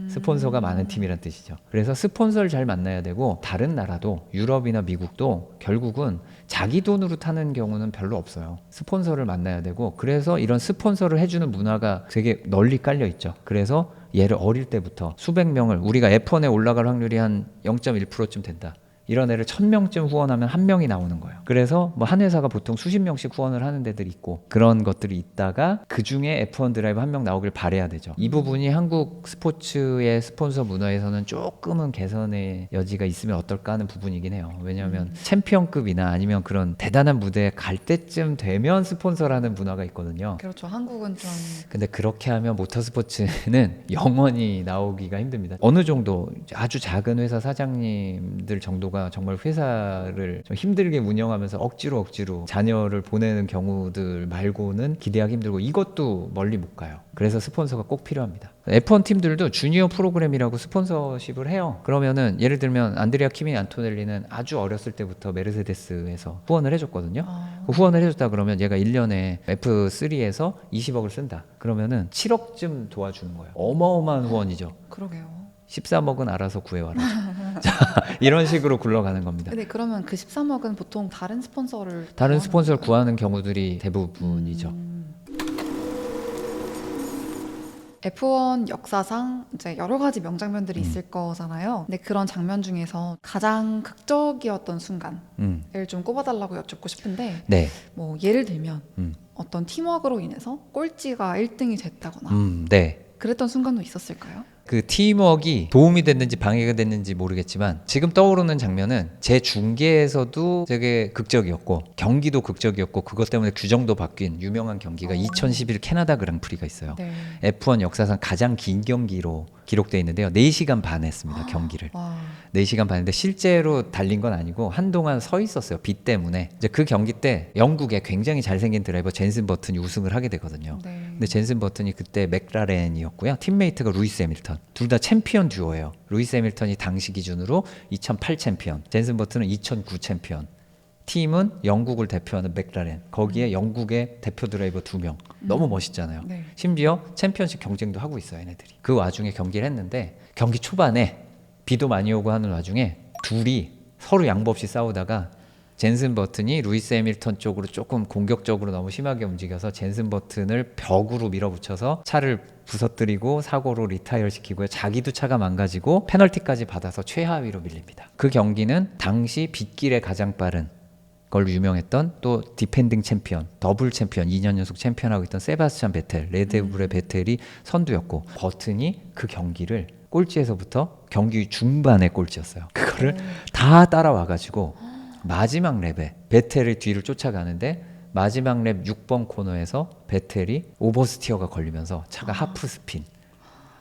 Speaker 1: 스폰서가 많은 팀이란 뜻이죠. 그래서 스폰서를 잘 만나야 되고 다른 나라도 유럽이나 미국도 결국은 자기 돈으로 타는 경우는 별로 없어요. 스폰서를 만나야 되고 그래서 이런 스폰서를 해주는 문화가 되게 널리 깔려 있죠. 그래서 얘를 어릴 때부터 수백 명을 우리가 F1에 올라갈 확률이 한 0.1%쯤 된다. 이런 애를 1000명쯤 후원하면 한 명이 나오는 거예요. 그래서 뭐 한 회사가 보통 수십 명씩 후원을 하는 데들이 있고 그런 것들이 있다가 그 중에 F1 드라이버 한 명 나오길 바라야 되죠. 이 부분이 한국 스포츠의 스폰서 문화에서는 조금은 개선의 여지가 있으면 어떨까 하는 부분이긴 해요. 왜냐하면 챔피언급이나 아니면 그런 대단한 무대에 갈 때쯤 되면 스폰서라는 문화가 있거든요.
Speaker 2: 그렇죠. 한국은 좀
Speaker 1: 근데 그렇게 하면 모터스포츠는 영원히 나오기가 힘듭니다. 어느 정도 아주 작은 회사 사장님들 정도가 정말 회사를 좀 힘들게 운영하면서 억지로 자녀를 보내는 경우들 말고는 기대하기 힘들고 이것도 멀리 못 가요. 그래서 스폰서가 꼭 필요합니다. F1 팀들도 주니어 프로그램이라고 스폰서십을 해요. 그러면은 예를 들면 안드레아 키미 안토넬리는 아주 어렸을 때부터 메르세데스에서 후원을 해줬거든요. 그 후원을 해줬다 그러면 얘가 1년에 F3에서 20억을 쓴다. 그러면은 7억쯤 도와주는 거예요. 어마어마한 후원이죠.
Speaker 2: 그러게요.
Speaker 1: 13억은 알아서 구해와라. 자, 이런 식으로 굴러가는 겁니다.
Speaker 2: 근데 그러면 그 13억은 보통 다른 스폰서를
Speaker 1: 다른
Speaker 2: 구하는
Speaker 1: 스폰서를
Speaker 2: 건가요?
Speaker 1: 구하는 경우들이 대부분이죠.
Speaker 2: F1 역사상 이제 여러 가지 명장면들이 있을 거잖아요. 근데 그런 장면 중에서 가장 극적이었던 순간을 좀 꼽아달라고 여쭙고 싶은데,
Speaker 1: 네.
Speaker 2: 뭐 예를 들면
Speaker 1: 음.
Speaker 2: 어떤 팀워크로 인해서 꼴찌가 1등이 됐다거나
Speaker 1: 네.
Speaker 2: 그랬던 순간도 있었을까요?
Speaker 1: 그 팀워크가 도움이 됐는지 방해가 됐는지 모르겠지만 지금 떠오르는 장면은 제 중계에서도 되게 극적이었고 경기도 극적이었고 그것 때문에 규정도 바뀐 유명한 경기가 2011 캐나다 그랑프리가 있어요.
Speaker 2: 네.
Speaker 1: F1 역사상 가장 긴 경기로 기록되어 있는데요. 4시간 반 했습니다. 경기를.
Speaker 2: 와.
Speaker 1: 4시간 반인데 실제로 달린 건 아니고 한동안 서 있었어요. 비 때문에. 이제 그 경기 때 영국의 굉장히 잘생긴 드라이버 젠슨 버튼이 우승을 하게 되거든요.
Speaker 2: 네.
Speaker 1: 근데 젠슨 버튼이 그때 맥라렌이었고요. 팀메이트가 루이스 해밀턴. 둘 다 챔피언 듀오예요. 루이스 해밀턴이 당시 기준으로 2008 챔피언, 젠슨 버튼은 2009 챔피언. 팀은 영국을 대표하는 맥라렌. 거기에 영국의 대표 드라이버 2명. 너무 멋있잖아요.
Speaker 2: 네.
Speaker 1: 심지어 챔피언십 경쟁도 하고 있어요, 얘네들이. 그 와중에 경기를 했는데 경기 초반에 비도 많이 오고 하는 와중에 둘이 서로 양보 없이 싸우다가 젠슨 버튼이 루이스 해밀턴 쪽으로 조금 공격적으로 너무 심하게 움직여서 젠슨 버튼을 벽으로 밀어붙여서 차를 부서뜨리고 사고로 리타이어 시키고요. 자기도 차가 망가지고 페널티까지 받아서 최하위로 밀립니다. 그 경기는 당시 빗길에 가장 빠른 걸로 유명했던 또 디펜딩 챔피언, 더블 챔피언, 2년 연속 챔피언하고 있던 세바스찬 베텔, 레드불의 베텔이 선두였고 버튼이 그 경기를 꼴찌에서부터 경기 중반에 꼴찌였어요. 그거를 다 따라와가지고 마지막 랩에 베텔을 뒤를 쫓아가는데 마지막 랩 6번 코너에서 베텔이 오버스티어가 걸리면서 차가 하프 스핀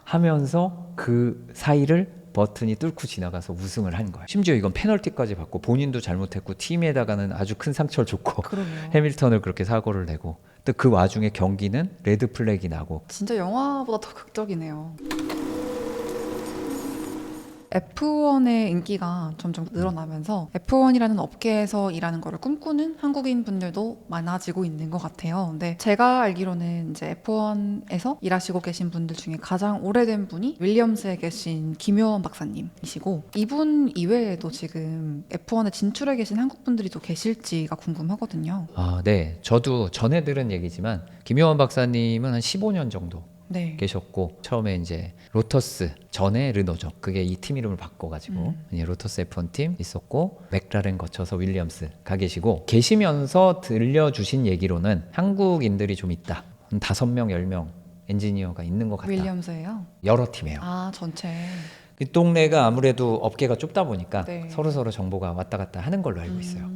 Speaker 1: 하면서 그 사이를 버튼이 뚫고 지나가서 우승을 한 거예요. 심지어 이건 페널티까지 받고 본인도 잘못했고 팀에다가는 아주 큰 상처를 줬고
Speaker 2: 그러네요.
Speaker 1: 해밀턴을 그렇게 사고를 내고 또 그 와중에 경기는 레드 플래기 나고
Speaker 2: 진짜 영화보다 더 극적이네요. F1의 인기가 점점 늘어나면서 F1이라는 업계에서 일하는 거를 꿈꾸는 한국인 분들도 많아지고 있는 것 같아요. 근데 제가 알기로는 이제 F1에서 일하시고 계신 분들 중에 가장 오래된 분이 윌리엄스에 계신 김효원 박사님이시고 이분 이외에도 지금 F1에 진출해 계신 한국 분들이 또 계실지가 궁금하거든요.
Speaker 1: 아, 네. 저도 전해 들은 얘기지만 김효원 박사님은 한 15년 정도
Speaker 2: 네.
Speaker 1: 계셨고 처음에 이제 로터스 전에 르노죠. 그게 이 팀 이름을 바꿔가지고 이제 로터스 F1 팀 있었고 맥라렌 거쳐서 윌리엄스 가 계시면서 들려주신 얘기로는 한국인들이 좀 있다. 한 5명, 10명 엔지니어가 있는 것 같다.
Speaker 2: 윌리엄스예요?
Speaker 1: 여러 팀이에요.
Speaker 2: 아, 전체.
Speaker 1: 이 동네가 아무래도 업계가 좁다 보니까
Speaker 2: 네.
Speaker 1: 서로 정보가 왔다 갔다 하는 걸로 알고 있어요.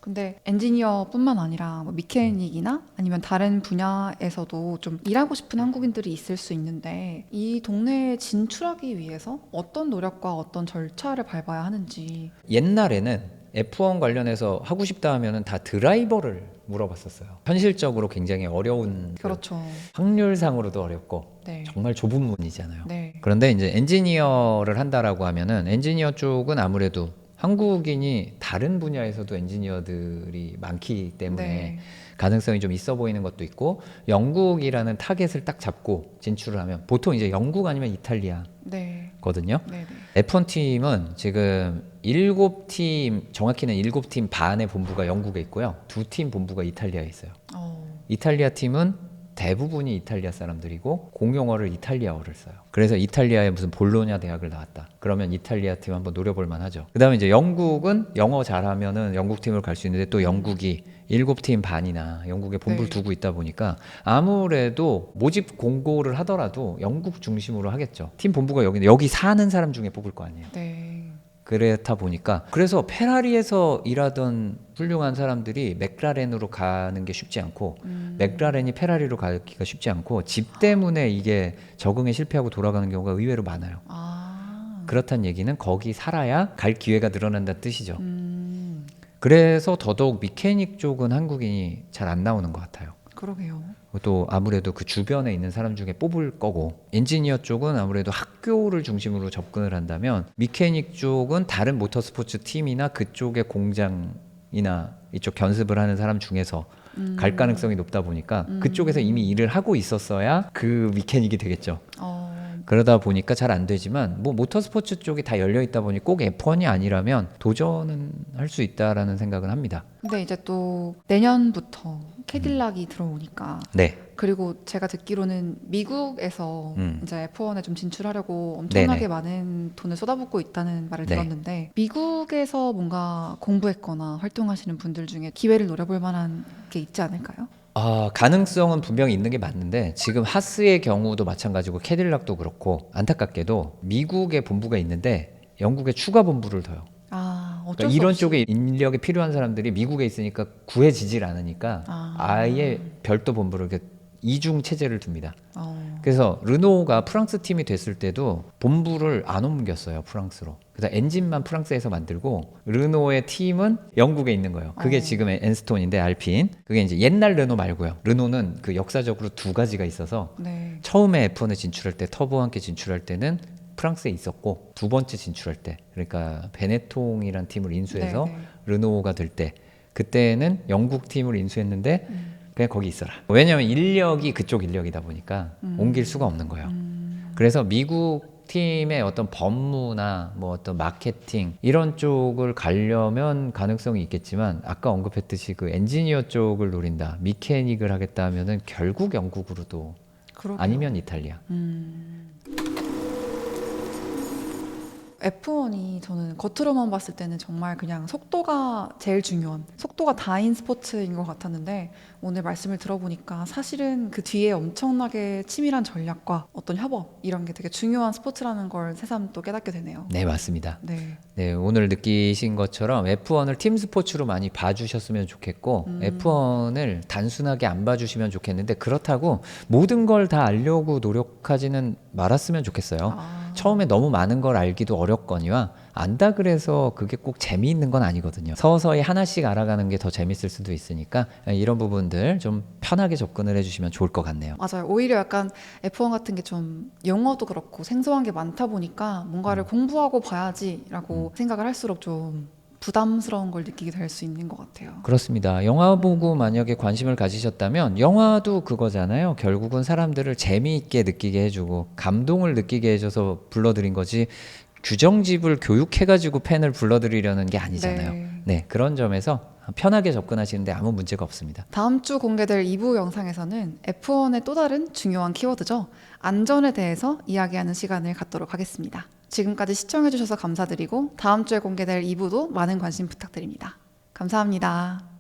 Speaker 2: 근데 엔지니어뿐만 아니라 뭐 미케닉이나 아니면 다른 분야에서도 좀 일하고 싶은 한국인들이 있을 수 있는데 이 동네에 진출하기 위해서 어떤 노력과 어떤 절차를 밟아야 하는지.
Speaker 1: 옛날에는 F1 관련해서 하고 싶다 하면은 다 드라이버를 물어봤었어요. 현실적으로 굉장히 어려운
Speaker 2: 그렇죠.
Speaker 1: 확률상으로도 어렵고
Speaker 2: 네.
Speaker 1: 정말 좁은 문이잖아요.
Speaker 2: 네.
Speaker 1: 그런데 이제 엔지니어를 한다라고 하면은 엔지니어 쪽은 아무래도 한국인이 다른 분야에서도 엔지니어들이 많기 때문에
Speaker 2: 네.
Speaker 1: 가능성이 좀 있어 보이는 것도 있고 영국이라는 타겟을 딱 잡고 진출을 하면 보통 이제 영국 아니면 이탈리아거든요.
Speaker 2: 네.
Speaker 1: F1 팀은 지금 7팀, 정확히는 7팀 반의 본부가 영국에 있고요. 2팀 본부가 이탈리아에 있어요. 이탈리아 팀은 대부분이 이탈리아 사람들이고 공용어를 이탈리아어를 써요. 그래서 이탈리아의 무슨 볼로냐 대학을 나왔다. 그러면 이탈리아 팀 한번 노려볼 만하죠. 그다음에 이제 영국은 영어 잘하면은 영국 팀을 갈 수 있는데 또 영국이 7팀 반이나 영국에 본부를 두고 있다 보니까 아무래도 모집 공고를 하더라도 영국 중심으로 하겠죠. 팀 본부가 여기 사는 사람 중에 뽑을 거 아니에요. 그렇다 보니까 그래서 페라리에서 일하던 훌륭한 사람들이 맥라렌으로 가는 게 쉽지 않고 맥라렌이 페라리로 가기가 쉽지 않고 집 때문에 이게 적응에 실패하고 돌아가는 경우가 의외로 많아요. 그렇다는 얘기는 거기 살아야 갈 기회가 늘어난다는 뜻이죠. 그래서 더더욱 미케닉 쪽은 한국인이 잘 안 나오는 것 같아요.
Speaker 2: 그러게요.
Speaker 1: 또 아무래도 그 주변에 있는 사람 중에 뽑을 거고 엔지니어 쪽은 아무래도 학교를 중심으로 접근을 한다면 미케닉 쪽은 다른 모터스포츠 팀이나 그쪽의 공장이나 이쪽 견습을 하는 사람 중에서 갈 가능성이 높다 보니까 그쪽에서 이미 일을 하고 있었어야 그 미케닉이 되겠죠. 그러다 보니까 잘 안 되지만 뭐 모터스포츠 쪽이 다 열려 있다 보니 꼭 F1이 아니라면 도전은 할 수 있다라는 생각은 합니다.
Speaker 2: 근데 이제 또 내년부터 캐딜락이 들어오니까
Speaker 1: 네.
Speaker 2: 그리고 제가 듣기로는 미국에서 이제 F1에 좀 진출하려고
Speaker 1: 네네.
Speaker 2: 엄청나게 많은 돈을 쏟아붓고 있다는 말을
Speaker 1: 네.
Speaker 2: 들었는데 미국에서 뭔가 공부했거나 활동하시는 분들 중에 기회를 노려볼 만한 게 있지 않을까요?
Speaker 1: 가능성은 분명히 있는 게 맞는데 지금 하스의 경우도 마찬가지고 캐딜락도 그렇고 안타깝게도 미국에 본부가 있는데 영국에 추가 본부를 둬요.
Speaker 2: 어쩔
Speaker 1: 그러니까
Speaker 2: 수
Speaker 1: 이런
Speaker 2: 없이.
Speaker 1: 쪽에 인력이 필요한 사람들이 미국에 있으니까 구해지질 않으니까 아예 별도 본부를 이렇게 이중 체제를 둡니다. 그래서 르노가 프랑스 팀이 됐을 때도 본부를 안 옮겼어요, 프랑스로. 그래서 엔진만 프랑스에서 만들고 르노의 팀은 영국에 있는 거예요. 그게 지금 엔스톤인데 알핀. 그게 이제 옛날 르노 말고요. 르노는 그 역사적으로 두 가지가 있어서
Speaker 2: 네.
Speaker 1: 처음에 F1에 진출할 때 터보와 함께 진출할 때는 프랑스에 있었고 두 번째 진출할 때 그러니까 베네통이란 팀을 인수해서
Speaker 2: 네네.
Speaker 1: 르노가 될 때 그때는 영국 팀을 인수했는데 그냥 거기 있어라. 왜냐하면 인력이 그쪽 인력이다 보니까 옮길 수가 없는 거예요. 그래서 미국 팀의 어떤 법무나 뭐 어떤 마케팅 이런 쪽을 가려면 가능성이 있겠지만 아까 언급했듯이 그 엔지니어 쪽을 노린다, 미케닉을 하겠다 하면은 결국 영국으로도
Speaker 2: 그러게요.
Speaker 1: 아니면 이탈리아.
Speaker 2: F1이 저는 겉으로만 봤을 때는 정말 그냥 속도가 제일 중요한, 속도가 다인 스포츠인 것 같았는데 오늘 말씀을 들어보니까 사실은 그 뒤에 엄청나게 치밀한 전략과 어떤 협업 이런 게 되게 중요한 스포츠라는 걸 새삼 또 깨닫게 되네요.
Speaker 1: 네, 맞습니다.
Speaker 2: 네.
Speaker 1: 네, 오늘 느끼신 것처럼 F1을 팀 스포츠로 많이 봐주셨으면 좋겠고 F1을 단순하게 안 봐주시면 좋겠는데 그렇다고 모든 걸 다 알려고 노력하지는 말았으면 좋겠어요. 처음에 너무 많은 걸 알기도 어렵거니와 안다 그래서 그게 꼭 재미있는 건 아니거든요. 서서히 하나씩 알아가는 게 더 재밌을 수도 있으니까 이런 부분들 좀 편하게 접근을 해주시면 좋을 것 같네요.
Speaker 2: 맞아요. 오히려 약간 F1 같은 게 좀 영어도 그렇고 생소한 게 많다 보니까 뭔가를 공부하고 봐야지라고 생각을 할수록 좀 부담스러운 걸 느끼게 될 수 있는 것 같아요.
Speaker 1: 그렇습니다. 영화 보고 만약에 관심을 가지셨다면 영화도 그거잖아요. 결국은 사람들을 재미있게 느끼게 해주고 감동을 느끼게 해줘서 불러들인 거지 규정집을 교육해가지고 팬을 불러들이려는 게 아니잖아요. 네, 그런 점에서 편하게 접근하시는데 아무 문제가 없습니다.
Speaker 2: 다음 주 공개될 2부 영상에서는 F1의 또 다른 중요한 키워드죠. 안전에 대해서 이야기하는 시간을 갖도록 하겠습니다. 지금까지 시청해주셔서 감사드리고 다음 주에 공개될 2부도 많은 관심 부탁드립니다. 감사합니다.